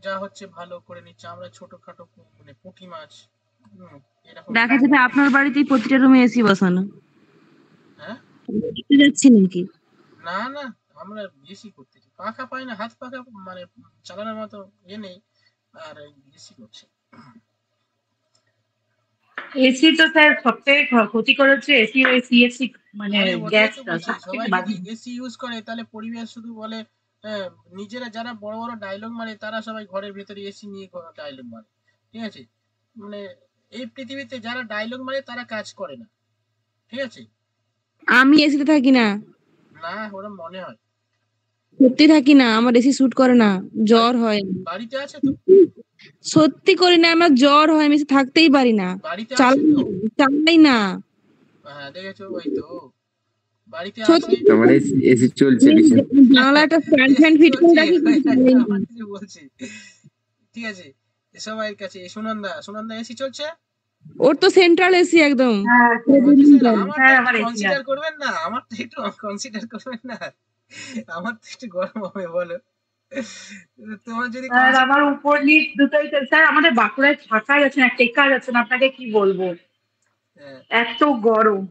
যা হচ্ছে ভালো করে নিচ্ছে। আমরা ছোটখাটো মানে পুঁটি মাছ এরকম দেখা যাবে আপনার বাড়িতেই প্রতিটা রুমে এসি বসানো। হ্যাঁ যাচ্ছি নাকি? না না, আমরা বেশি করতেছি, পাখা পাই না, হাত পাখা মানে চালানোর মতো ইয়ে নেই, আর বেশি করছে। এসি তো স্যার সবথেকে ক্ষতিকর হচ্ছে এসি, ওই সিএফসি মানে গ্যাসটা সবাই সবথেকে যদি এসি ইউজ করে তাহলে পরিবেশ শুধু বলে, নিজেরা যারা বড় বড় ডায়লগ মারে তারা সবাই ঘরের ভেতরে এসি নিয়ে ডায়লগ মারে, ঠিক আছে? মানে এই পৃথিবীতে যারা ডায়লগ মারে তারা কাজ করে না, ঠিক আছে? আমি এসিতে থাকি না, না ওরা মনে হয়। সত্যি থাকি না, আমার এসি শুট করে না, জ্বর হয়। বাড়িতে আছে তো? সত্যি করি না, আমার জ্বর হয়, আমি থাকতেই পারি না, বাড়িতে আছে তো? চালাই না। হ্যাঁ দেখেছো, ওই তো বাড়িতে আছে। আমার এসি চলছে জানালাটা ফ্যান ফ্যান ফিট করে রাখি, বলছি ঠিক আছে, সবাই কাছে। সুনন্দা এসি চলছে? ওর তো সেন্ট্রাল এসি একদম। আমার কনসিডার করবেন না, আমার তো একটু কনসিডার করবেন না, আমার তো একটু গরম হবে বলো। তোমার যদি আমার উপর নিচ দুটোই স্যার, আমাদের বাঁকুড়ায় থাকা যাচ্ছে না, টেকা যাচ্ছে না, আপনাকে কি বলবো, এত গরম।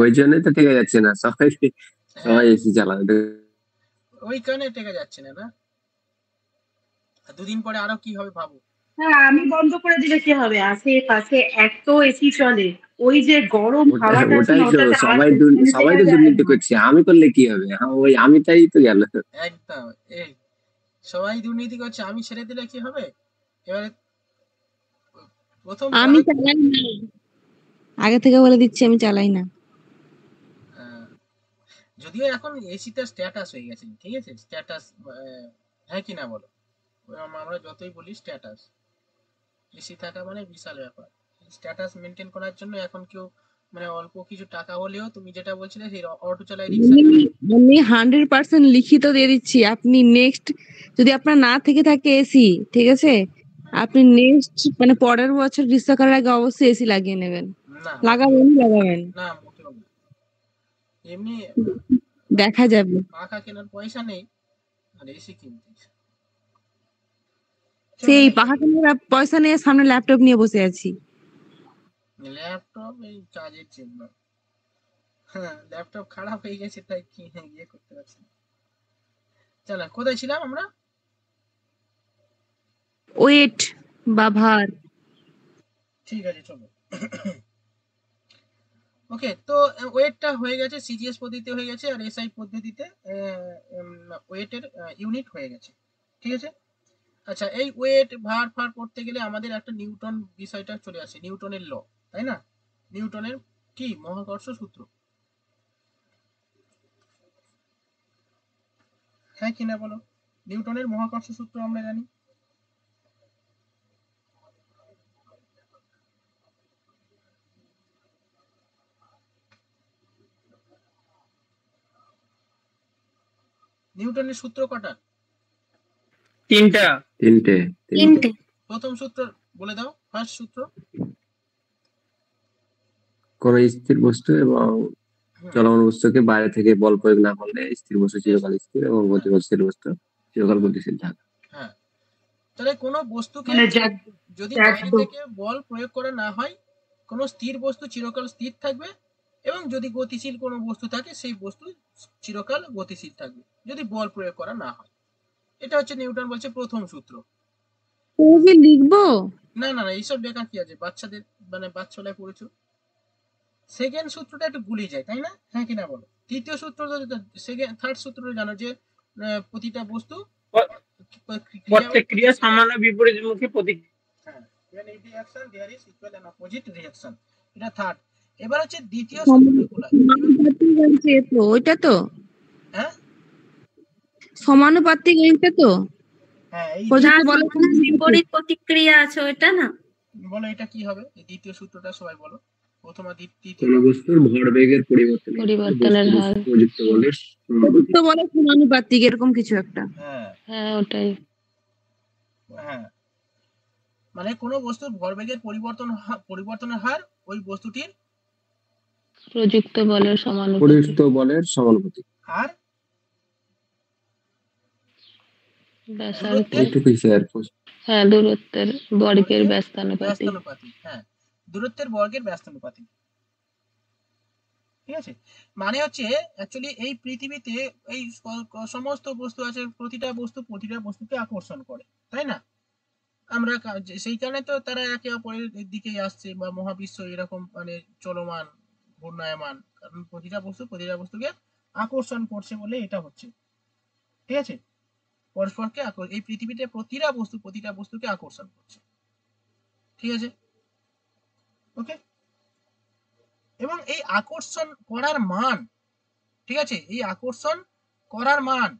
ওই জন্যই তো টেকা যাচ্ছে না, সবাই এসি চালাবে, ওই কারণে টেকা যাচ্ছে না। দুদিন পরে আরো কি হবে ভাবো। হ্যাঁ আমি বন্ধ করে দিলে কি হবে, আশেপাশে এত এসি চলে, ওই যে গরম হাওয়াটা ওটাই তো সবাই তো দুর্নীতি করছে, আমি করলে কি হবে, ওই আমি তাই তো গেল। একদম, এই সবাই দুর্নীতি করছে, আমি ছেড়ে দিলে কি হবে? এবারে প্রথম আমি চালাই না, আগে থেকে বলে দিচ্ছি আমি চালাই না। যদিও এখন এসিটা স্ট্যাটাস হয়ে গেছে, ঠিক আছে, স্ট্যাটাস, হ্যাঁ কি না বলো? আমরা যতই বলি স্ট্যাটাস, এসি থাকা মানে বিশাল ব্যাপার। স্ট্যাটাস মেনটেন করার জন্য এখন কেউ মানে অল্প কিছু টাকা হলেও, তুমি যেটা বলছিলে সেই অটো চালায়, রিক্সা আমি 100% লিখিত দিয়ে দিচ্ছি, আপনি নেক্সট যদি আপনার না থেকে থাকে এসি, ঠিক আছে, আপনি নেক্সট মানে পরের বছর গ্রীষ্মকালের আগে অবশ্যই এসি লাগিয়ে নেবেন। লাগাবেন না মোটেও না, এমনি দেখা যাবে। পাখা কেনার পয়সা নেই আর এসি কিনতে, সেই পাখা কেনার পয়সা নিয়ে সামনে ল্যাপটপ নিয়ে বসে আছি। ল্যাপটপ এই কাজের জন্য, ল্যাপটপ খারাপ হয়ে গেছে তাই কি ইয়ে করতে পারছি না। চলো, কোথায় ছিলাম আমরা? ওয়েট বা ভার। ঠিক আছে চলো। ওকে, তো ওয়েটটা হয়ে গেছে, সিজিএস পদ্ধতিতে হয়ে গেছে, আর এসআই পদ্ধতিতে ওয়েটের ইউনিট হয়ে গেছে। ঠিক আছে। আচ্ছা, এই ওয়েট ভার ফার করতে গেলে আমাদের একটা নিউটন বিষয়টা চলে আসে, নিউটনের ল, তাই না? নিউটনের কি মহাকর্ষ সূত্র, হ্যাঁ কি না বলো? নিউটনের মহাকর্ষ সূত্র আমরা জানি। নিউটনের সূত্র কটা? তিনটে। প্রথম সূত্র বলে দাও, ফার্স্ট সূত্র। কোন স্থির বস্তু এবং চলমান বস্তুকে বাইরে থেকে বল প্রয়োগ না করলে স্থির বস্তু চিরকাল স্থির এবং গতিশীল বস্তু চিরকাল গতিশীল থাকে। হ্যাঁ, তাহলে কোনো বস্তুকে মানে যদি বাইরে থেকে বল প্রয়োগ করা না হয়, কোনো স্থির বস্তু চিরকাল স্থির থাকবে, এবং যদি গতিশীল কোনো বস্তু থাকে সেই বস্তু চিরকাল গতিশীল থাকবে যদি বল প্রয়োগ করা না হয়। এটা হচ্ছে নিউটন বলছে প্রথম সূত্র। লিখবো না না না, এইসব লেখা কি আছে, বাচ্চাদের মানে বাচ্চালায় পড়েছো। সেকেন্ড সূত্রটা একটু গুলিয়ে যায়, তাই না? হ্যাঁ কি না বলো? তৃতীয় সূত্র, সেকেন্ড থার্ড সূত্রটা জানো যে প্রতিটা বস্তু প্রত্যেক ক্রিয়া সমান বিপরীতমুখী প্রতিক্রিয়া। হ্যাঁ, when in the action there is equal and opposite reaction, এটা থার্ড। এবার হচ্ছে দ্বিতীয় সূত্রগুলো, ওইটা তো হ্যাঁ সমানুপাতিক, এইটা তো হ্যাঁ, এই বিপরীত প্রতিক্রিয়া আছে ওইটা না? বলো এটা কি হবে এই দ্বিতীয় সূত্রটা, সবাই বলো। প্রথম আর দ্বিতীয় কোন বস্তুর ভরবেগের পরিবর্তনের হার প্রযুক্ত বলের সমানুপাতিক, এরকম কিছু একটা। হ্যাঁ ওটাই। হ্যাঁ, মানে কোন বস্তুর ভরবেগের পরিবর্তনের হার ওই বস্তুটির প্রযুক্ত বলের সমানুপাতিক। আর হ্যাঁ, দূরত্বের বর্গের ব্যস্তানুপাতিক। হ্যাঁ, দূরত্বের বর্গের ব্যস্তানুপাতিক। ঠিক আছে, মানে হচ্ছে অ্যাকচুয়ালি এই পৃথিবীতে এই সমস্ত বস্তু আছে, প্রতিটা বস্তুকে আকর্ষণ করে, তাই না? আমরা সেই কারণে তো তারা একে অপরের দিকেই আসছে, বা মহাবিশ্ব এরকম মানে চলমান, ঘূর্ণায়মান, কারণ প্রতিটা বস্তুকে আকর্ষণ করছে বলে এটা হচ্ছে। ঠিক আছে, পরস্পরকে এই পৃথিবীতে প্রতিটা বস্তুকে আকর্ষণ করছে। ঠিক আছে, ওকে। এবং এই আকর্ষণ করার মান, ঠিক আছে, এই আকর্ষণ করার মান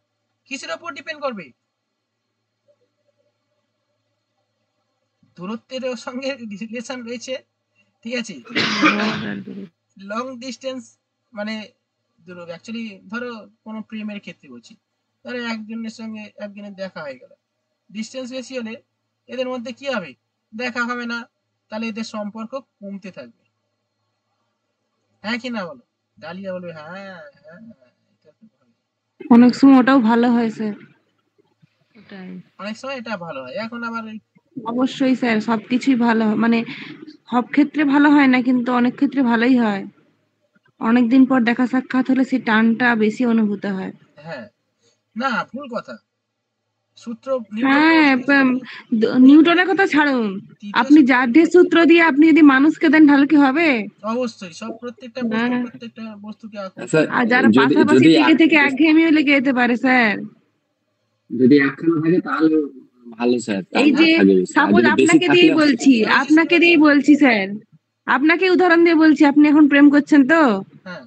কিসের উপর ডিপেন্ড করবে? দূরত্বের সঙ্গে রিলেশন রয়েছে। ঠিক আছে, লং ডিস্টেন্স মানে অ্যাকচুয়ালি ধরো কোনো প্রেমের ক্ষেত্রে বলছি, ধরো একজনের সঙ্গে একজনের দেখা হয়ে গেল, ডিস্টেন্স বেশি হলে এদের মধ্যে কি হবে? দেখা হবে না, তাহলে এদের সম্পর্ক কমতে থাকবে। হ্যাঁ কি না বলো? ডালিয়া বলবে হ্যাঁ হ্যাঁ, অনেক সময় ওটাও ভালো হয় স্যার। অনেক সময় এটা ভালো হয়। এখন আবার অবশ্যই স্যার, সবকিছুই ভালো হয়, মানে সব ক্ষেত্রে ভালো হয় না, কিন্তু অনেক ক্ষেত্রে ভালোই হয়। অনেকদিন পর দেখা সাক্ষাৎ হলে সেই টানটা বেশি অনুভূত হয়। হ্যাঁ, না ভুল কথা। সূত্র হ্যাঁ, নিউটনের কথা ছাড়ুন, আপনি জার্ডের সূত্র দিয়ে আপনি যদি মানুষকে দেন তাহলে কি হবে? অবশ্যই সব প্রত্যেকটা বস্তুকে আর যারা পাশাপাশি থেকে একঘেয়েমিও লেগে যেতে পারে স্যার। যদি একখানা থাকে তাহলে ভালো স্যার। এই যে সাপোজ আপনাকে দিয়েই বলছি স্যার, আপনাকে উদাহরণ দিয়ে বলছি, আপনি এখন প্রেম করছেন তো,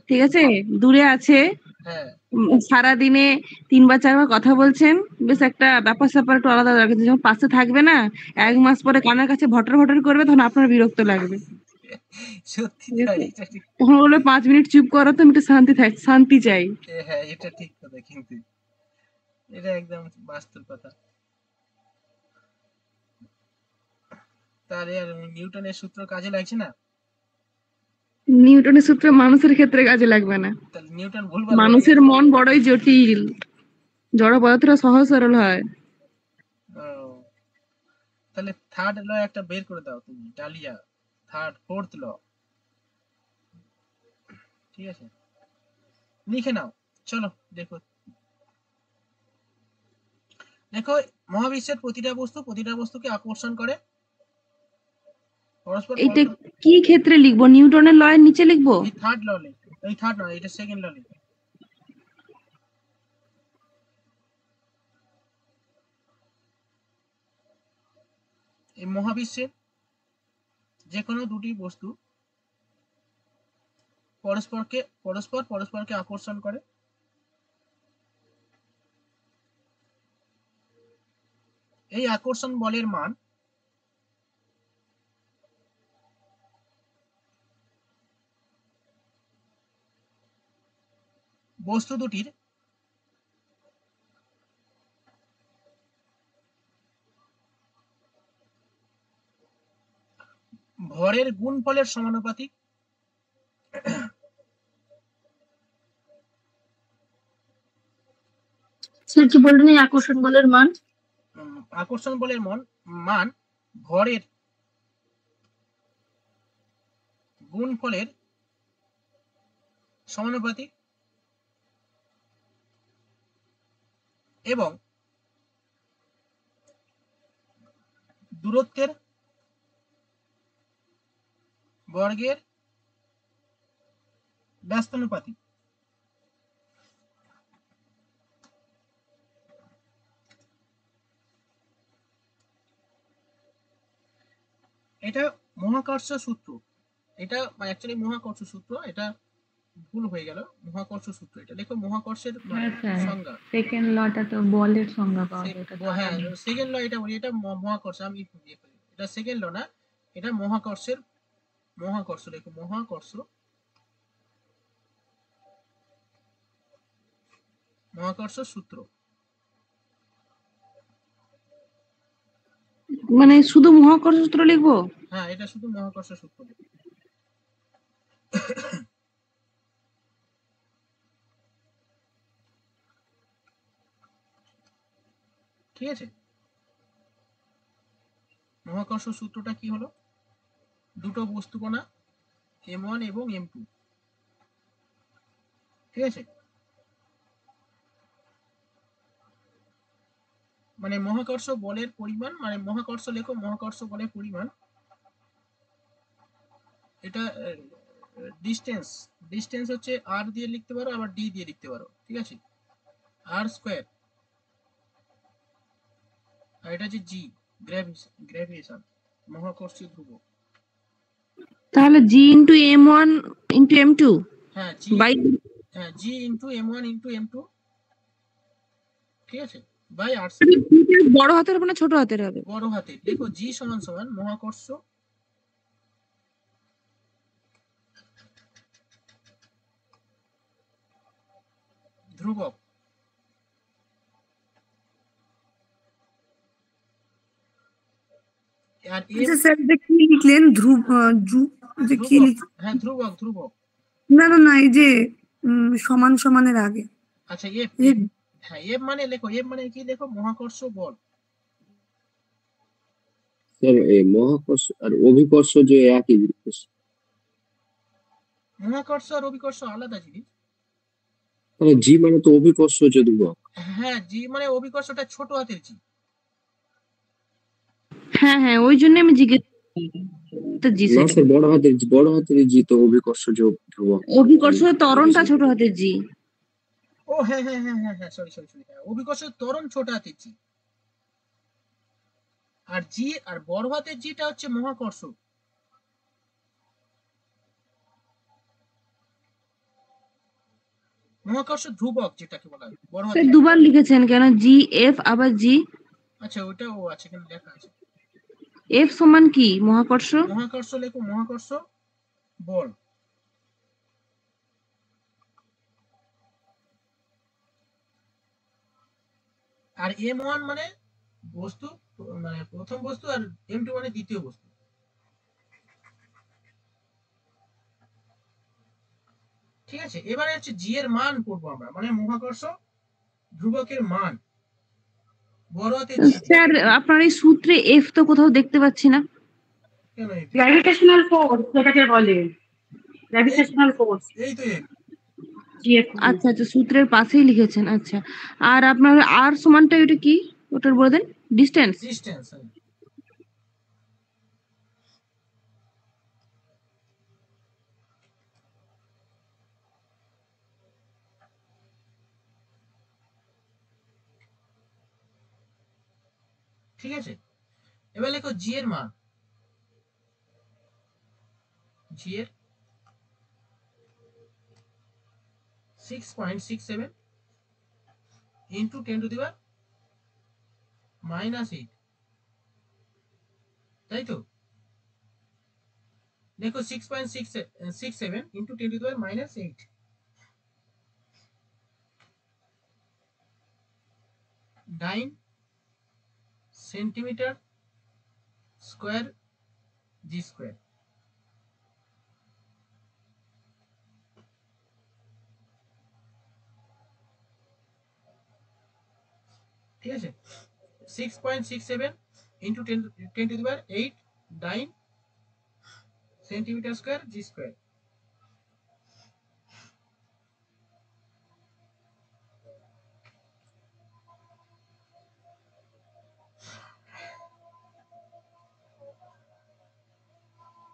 ঠিক আছে, দূরে আছে, সারাদিনে 3 বা 4 বার কথা বলছেন, বেশ একটা ব্যাপার স্যাপার একটু আলাদা লাগে। যখন পাশে থাকবে না, 1 মাস পরে কানের কাছে ভটর ভটর করবে, তখন আপনার বিরক্ত লাগবে। তখন বলবে 5 মিনিট চুপ করো তো, আমি একটু শান্তি চাই। হ্যাঁ, এটা ঠিক কথা, কিন্তু এটা একদম বাস্তব কথা। তাহলে আর নিউটনের সূত্র কাজে লাগছে না? নিউটনের সূত্র মানুষের ক্ষেত্রে কাজে লাগবে না। নিউটন ভুল, মানুষের মন বড়ই জটিল, জড় পদার্থরা সহজ সরল হয়। তাহলে থার্ড ল একটা বের করে দাও তুমি, ডালিয়া, থার্ড ফোর্থ ল। ঠিক আছে, লিখে নাও। চলো দেখো মহাবিশ্বের প্রতিটা বস্তুকে আকর্ষণ করে পরস্পর এটা কি ক্ষেত্রে লিখবো? নিউটনের ল এর নিচে লিখবো? এই থার্ড ল লিখবে, এই থার্ড নয়, এটা সেকেন্ড ল লিখবে। এই মহাবিশ্বের যে কোনো দুটি বস্তু পরস্পরকে আকর্ষণ করে এই আকর্ষণ বলের মান বস্তু দুটির ভরের গুণফলের সমানুপাতিক। স্যার কি বললেন এই আকর্ষণ বলের মান? আকর্ষণ বলের মান ভরের গুণফলের সমানুপাতিক এবং দূরত্বের বর্গের ব্যস্তানুপাতিক। এটা মহাকর্ষ সূত্র, এটা অ্যাকচুয়ালি মহাকর্ষ সূত্র, এটা ভুল হয়ে গেল। মহাকর্ষ সূত্র এটা দেখো, মহাকর্ষের সংজ্ঞা সেকেন্ড লটা তো বলের সংজ্ঞা পাওয়া যায়। হ্যাঁ সেকেন্ড ল এটা বলি, এটা মহাকর্ষ, আমি এটা সেকেন্ড ল না, এটা মহাকর্ষ দেখো, মহাকর্ষ সূত্র। মানে শুধু মহাকর্ষ সূত্র লিখবো? হ্যাঁ এটা শুধু মহাকর্ষ সূত্র লিখবো। ঠিক আছে, মহাকর্ষ সূত্রটা কি হলো? দুটো বস্তুকণা m1 এবং m2, ঠিক আছে, মানে মহাকর্ষ বলের পরিমাণ, মানে মহাকর্ষ লেখো, মহাকর্ষ বলের পরিমাণ, এটা ডিস্টেন্স হচ্ছে r দিয়ে লিখতে পারো, আবার d দিয়ে লিখতে পারো, ঠিক আছে, r স্কয়ার, আর এটা হচ্ছে g, গ্র্যাভিটেশন, মহাকর্ষীয় ধ্রুবক। তাহলে g into m1 into m2, হ্যাঁ g into m1 into m2, ঠিক আছে, বাই r স্কয়ার। বড় হাতের হবে না ছোট হাতের হবে? বড় হাতের। দেখো g সমান সমান মহাকর্ষ ধ্রুবক, আর আচ্ছা স্যার এটা কি লিখলেন? হ্যাঁ ধ্রুবক। না এই যে সমান সমানের আগে। আচ্ছা হ্যাঁ এফ মানে লেখো, এফ মানে কি লেখো? মহাকর্ষ বল। স্যার এই মহাকর্ষ আর অভিকর্ষ যে একই জিনিস? মহাকর্ষ আর অভিকর্ষ আলাদা জিনিস। তাহলে জি মানে তো অভিকর্ষ যে ধ্রুবক। হ্যাঁ জি মানে অভিকর্ষটা ছোট হাতের জি। হ্যাঁ ওই জন্য আমি জিজ্ঞেস না স্যার, বড় হাতের জি তো অভিকর্ষ যে ধ্রুবক। অভিকর্ষ ত্বরণটা ছোট হাতের জি। ও হ্যাঁ সরি অভিকর্ষ ত্বরণ ছোট হাতের জি, আর জি আর বড় হাতের জিটা হচ্ছে মহাকর্ষ। মহাকর্ষ ধ্রুবক যেটাকে বলা হয় বড় হাতের। দুবার লিখেছেন কেন? জি এফ আবার জি? আচ্ছা ওটা আছে, এখানে লেখা আছে। এফ সমান কি? মহাকর্ষ লেখো, মহাকর্ষ বল। আর m1 মানে বস্তু, মানে প্রথম বস্তু, আর m2 মানে দ্বিতীয় বস্তু। ঠিক আছে, এবারে হচ্ছে জি এর মান করবো আমরা, মানে মহাকর্ষ ধ্রুবকের মান বড় হাতে জি। স্যার আপনার এই সূত্রে এফ তো কোথাও দেখতে পাচ্ছি না। গ্র্যাভিটেশনাল ফোর্স যেটাকে বলে, গ্র্যাভিটেশনাল ফোর্স, এই তো এফ। আচ্ছা সূত্রের পাশেই লিখেছেন। আচ্ছা, আর আপনার আর সমানটা ওটা কি? ওটার বলে দেন। ডিস্টেন্স। ডিস্টেন্স। ঠিক আছে, এবার লেখো জি এর মান। জি এর 6.67 ইন্টু 10⁻⁻8, তাই তো? দেখো 6.67 into 10⁻⁻8, 9 centimetre square g square. ঠিক আছে, 6.67 into 10⁻8, 9 centimetre square g square.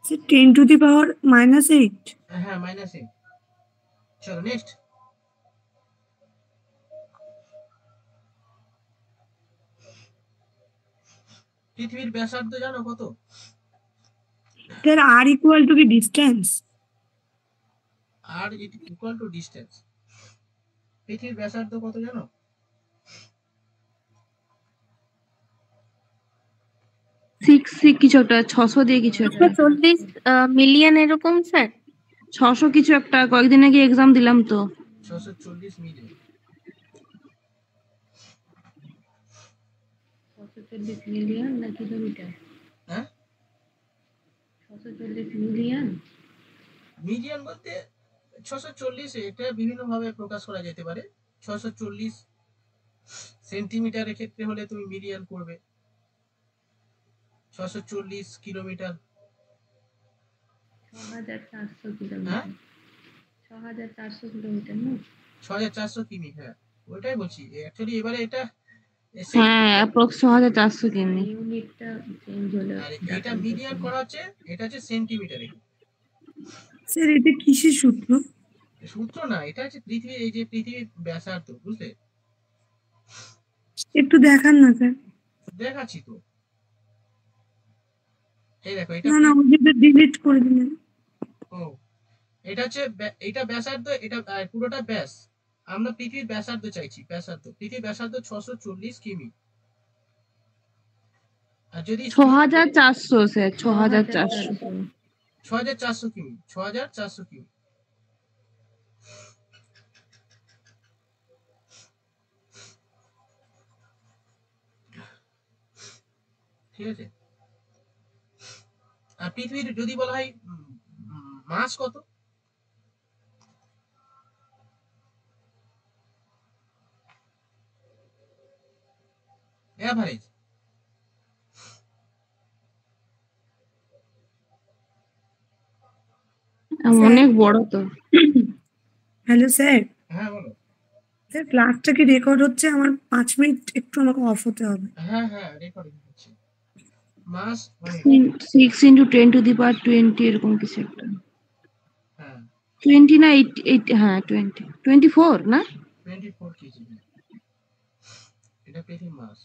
Sir 10⁻⁻8। হ্যাঁ, -8। চলো নেক্সট। পৃথিবীর ব্যাসার্ধ জানো কত? স্যার আর ইকুয়াল টু কি distance? R equal to distance. পৃথিবীর ব্যাসার্ধ কত জানো? 6 কিছু একটা 600 দিয়ে কিছু একটা 640 মিলিয়ন এরকম স্যার। 600 কিছু একটা, কয়েকদিন আগে এক্সাম দিলাম তো। 640 মিলিয়ন। 640 মিলিয়ন না কিলোমিটার? হ্যাঁ, 640 মিলিয়ন। মিলিয়ন বলতে 640 এটা বিভিন্ন ভাবে প্রকাশ করা যেতে পারে। 640 সেন্টিমিটারের ক্ষেত্রে হলে তুমি মিলিয়ন করবে, 640 কিলোমিটার। 6400 কিলোমিটার। 6400 কিলোমিটার না? 6400 কিমি। হ্যাঁ, ওইটাই বলছি অ্যাকচুয়ালি। এবারে এটা হ্যাঁ অ্যাপ্রক্স 6400 কিমি। ইউনিটটা চেঞ্জ হলো। আর এটা মিলিয়ন করা হচ্ছে, এটা হচ্ছে সেন্টিমিটারে। স্যার এটা কিসের সূত্র? সূত্র না, এটা হচ্ছে পৃথিবীর, এই যে পৃথিবীর ব্যাসার্ধ, বুঝলে? একটু দেখান না স্যার। দেখাচ্ছি তো, এই দেখো এটা। না ওটা ডিলিট করে দিলেন। ও, এটা হচ্ছে এটা ব্যাসার্ধ, এটা পুরোটা ব্যাস। আমরা পৃথিবীর ব্যাসার্ধ চাইছি, ব্যাসার্ধ, পৃথিবীর ব্যাসার্ধ 640 কিমি। আর যদি 6400 স্যার, 6400। 6400 কিমি, 6400 কিমি। ঠিক আছে, আর পৃথিবীর যদি বলা হয় মাস কত? এভারেজ। অনেক বড় তো। Hello sir. হ্যাঁ বলো। স্যার ক্লাসটা কি রেকর্ড হচ্ছে? আমার 5 মিনিট একটু আমাকে অফ হতে হবে। হ্যাঁ রেকর্ডিং হচ্ছে। মাস 6 × 10⁻20 এরকম কিছু একটা। হ্যাঁ 20 না 8, হ্যাঁ 20, 24 না? 24 কেজি। এটা পৃথিবীর মাস।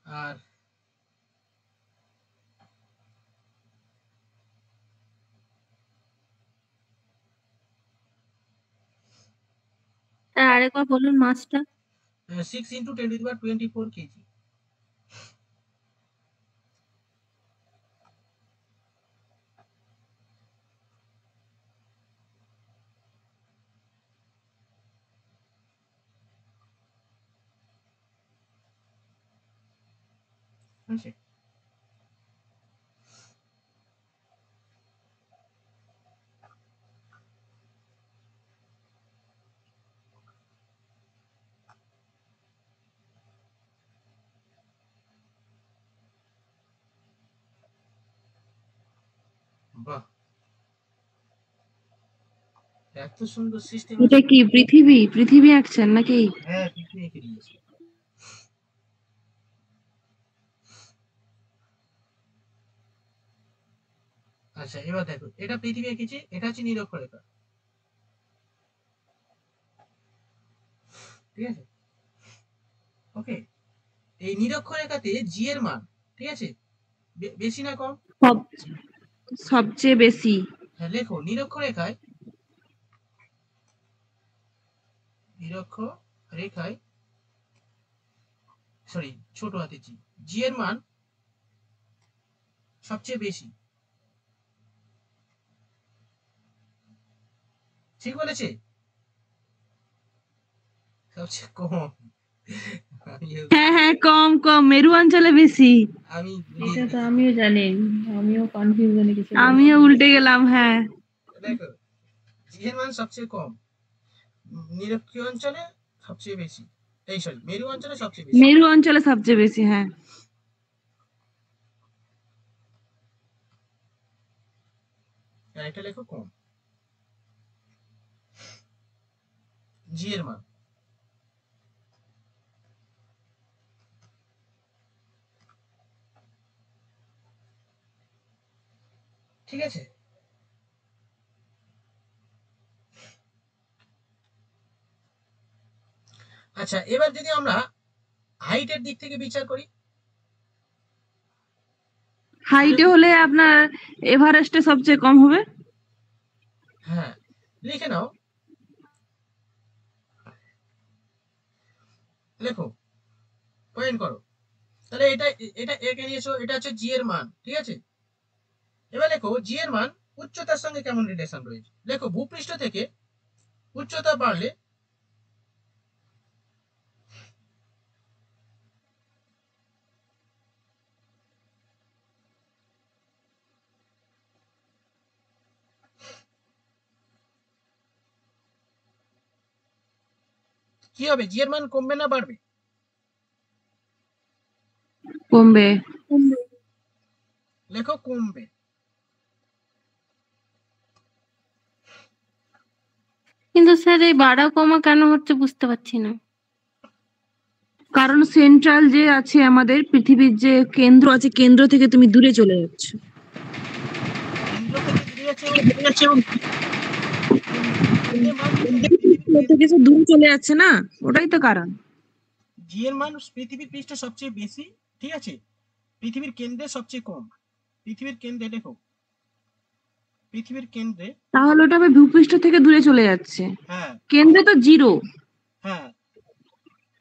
আর আরেকবার বলুন মাসটা। 6 × 10⁻24 কেজি। আছে। বাহ, এত সুন্দর সিস্টেম। এটা কি পৃথিবী আঁকছেন নাকি? হ্যাঁ, পৃথিবী এঁকে দিয়েছে। আচ্ছা এবার দেখো, এটা পৃথিবী এঁকেছি, এটা হচ্ছে নিরক্ষরেখা, ঠিক আছে? ওকে, এই নিরক্ষরেখাতে জি এর মান, ঠিক আছে, বেশি না কম? সবচেয়ে বেশি। হ্যাঁ লেখো, নিরক্ষরেখায়, নিরক্ষরেখায় সরি ছোট হাতে জি, জি এর মান সবচেয়ে বেশি, ঠিক বলেছে? সবচেয়ে কম। হ্যাঁ হ্যাঁ, কম কম, মেরু অঞ্চলে বেশি। আমি এটা তো আমিও জানি, আমিও কনফিউশনে কিছু আমিও উল্টে গেলাম, হ্যাঁ। দেখো, জি এর মান সবচেয়ে কম, নিরক্ষীয় অঞ্চলে সবচেয়ে বেশি, এই সরি মেরু অঞ্চলে সবচেয়ে বেশি। মেরু অঞ্চলে সবচেয়ে বেশি, হ্যাঁ। আর এটা লেখো কম, জি এর মান। ঠিক আছে, আচ্ছা এবার যদি আমরা হাইটের দিক থেকে বিচার করি, হাইটে হলে আপনার এভারেস্টে সবচেয়ে কম হবে। হ্যাঁ লিখে নাও, লেখো, পয়েন্ট করো, তাহলে এটা এটা একে নিয়েছো, এটা হচ্ছে জি এর মান, ঠিক আছে? এবার লেখো জি এর মান উচ্চতার সঙ্গে কেমন রিলেশন রয়েছে, লেখো ভূপৃষ্ঠ থেকে উচ্চতা বাড়লে কি হবে, জি এর মান কমবে না বাড়বে? কমবে। লেখো কমবে। কিন্তু স্যার এই বাড়া কমা কেন হচ্ছে বুঝতে পারছি না। কারণ সেন্ট্রাল যে আছে আমাদের পৃথিবীর যে কেন্দ্র আছে, কেন্দ্র থেকে তুমি দূরে চলে যাচ্ছ। কেন্দ্র থেকে দূরে যাচ্ছে এবং কিছু দূরে চলে যাচ্ছে না, ওটাই তো কারণ। জি এর মান পৃথিবীর পৃষ্ঠে সবচেয়ে বেশি, ঠিক আছে, পৃথিবীর কেন্দ্রে সবচেয়ে কম, পৃথিবীর কেন্দ্রে লেখো, পৃথিবীর কেন্দ্রে, তাহলে ওটা হবে ভূপৃষ্ঠ থেকে দূরে চলে যাচ্ছে। হ্যাঁ কেন্দ্রে তো জিরো। হ্যাঁ,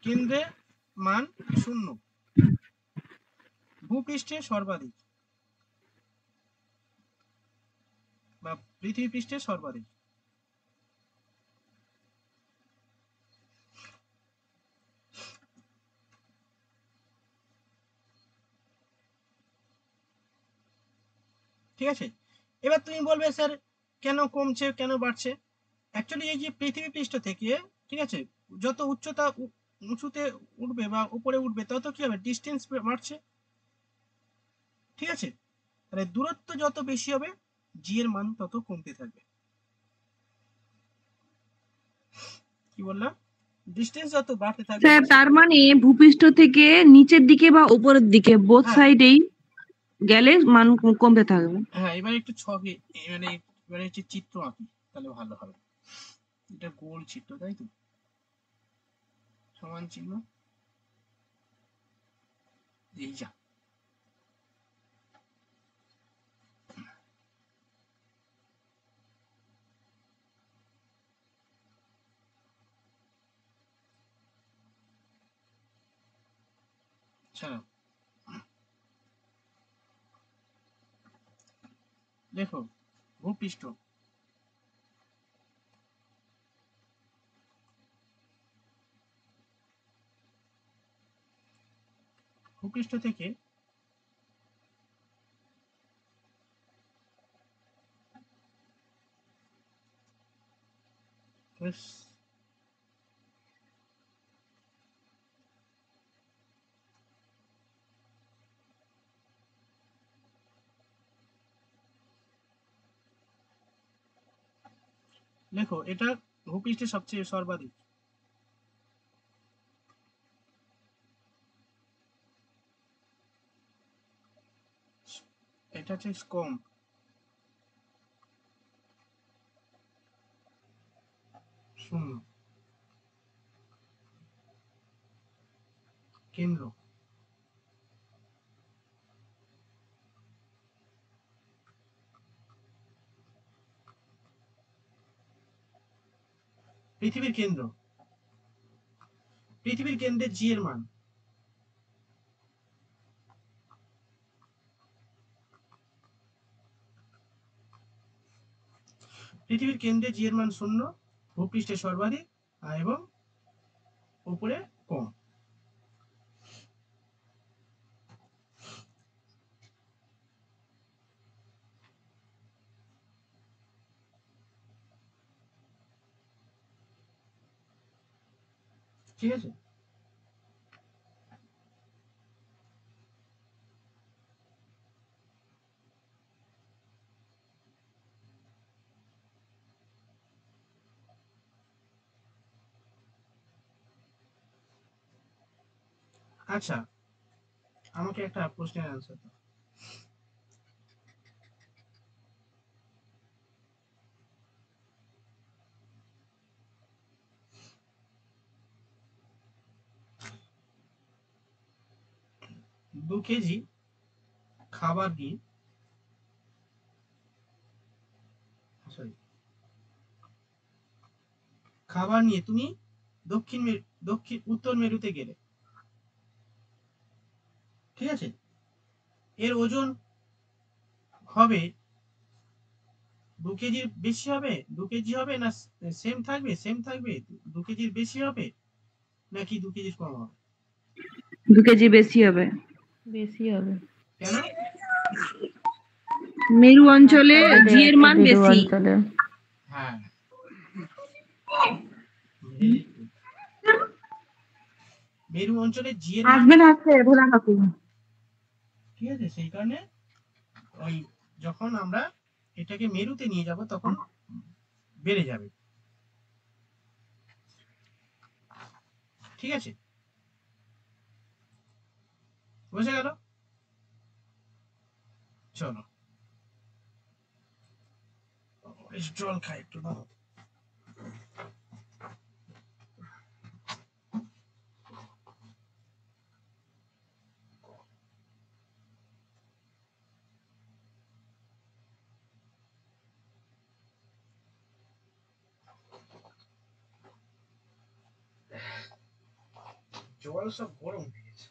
কেন্দ্রে মান 0, ভূপৃষ্ঠে সর্বাধিক বা পৃথিবী পৃষ্ঠে সর্বাধিক। ঠিক আছে, এবার তুমি বলবে স্যার কেন কমছে কেন বাড়ছে? অ্যাকচুয়ালি এই যে পৃথিবী পৃষ্ঠ থেকে, ঠিক আছে, যত উচ্চতা উঁচুতে উঠবে বা উপরে উঠবে তত কি হবে, ডিস্টেন্স বাড়ছে, ঠিক আছে? তাহলে দূরত্ব যত বেশি হবে জি এর মান তত কমতে থাকবে। কি বললাম, ডিস্টেন্স যত বাড়তে থাকবে। স্যার তার মানে ভূপৃষ্ঠ থেকে নিচের দিকে বা উপরের দিকে বোথ সাইডেই গেলে মান কমতে থাকবে। হ্যাঁ এবার একটু ছবি, মানে এবারে হচ্ছে চিত্র আঁকি, তাহলে ভালো হবে। এটা গোল চিত্র, তাই তো, সমান চিহ্ন, এই যা, ছাড়াও, দেখো ভূপৃষ্ঠ, ভূপৃষ্ঠ থেকে লেখো এটা ভূপৃষ্ঠে সবচেয়ে সর্বাধিক, এটা হচ্ছে কম, শূন্য। কেন্দ্র পৃথিবীর কেন্দ্র, পৃথিবীর কেন্দ্রে জি এর মান পৃথিবীর কেন্দ্রে জি এর মান শূন্য, ভূপৃষ্ঠে সর্বাধিক এবং উপরে কম। ঠিক আছে, আচ্ছা আমাকে একটা প্রশ্নের অ্যান্সার দাও। দু কেজি খাবার নিয়ে, সরি, খাবার নিয়ে তুমি উত্তর মেরুতে গেলে, ঠিক আছে, এর ওজন হবে 2 কেজির বেশি হবে, 2 কেজি হবে না সেম থাকবে, 2 কেজির বেশি হবে নাকি 2 কেজির কম হবে? 2 কেজি বেশি হবে। বেশি হবে। কেন? মেরু অঞ্চলে একটা বেড়ে জি এর একটা মান মেরু বেশি। অঞ্চলে। হ্যাঁ, very good. মেরু অঞ্চলে জি এর মান, হাসবেন্ড আসছে ভোলা কাকু। ঠিক আছে, সেই কারণে ওই যখন আমরা এটাকে মেরুতে নিয়ে যাব তখন বেড়ে যাবে, ঠিক আছে, বুঝে গেল? চলো জল খাই একটু, দাও। জল সব গরম হয়ে গেছে।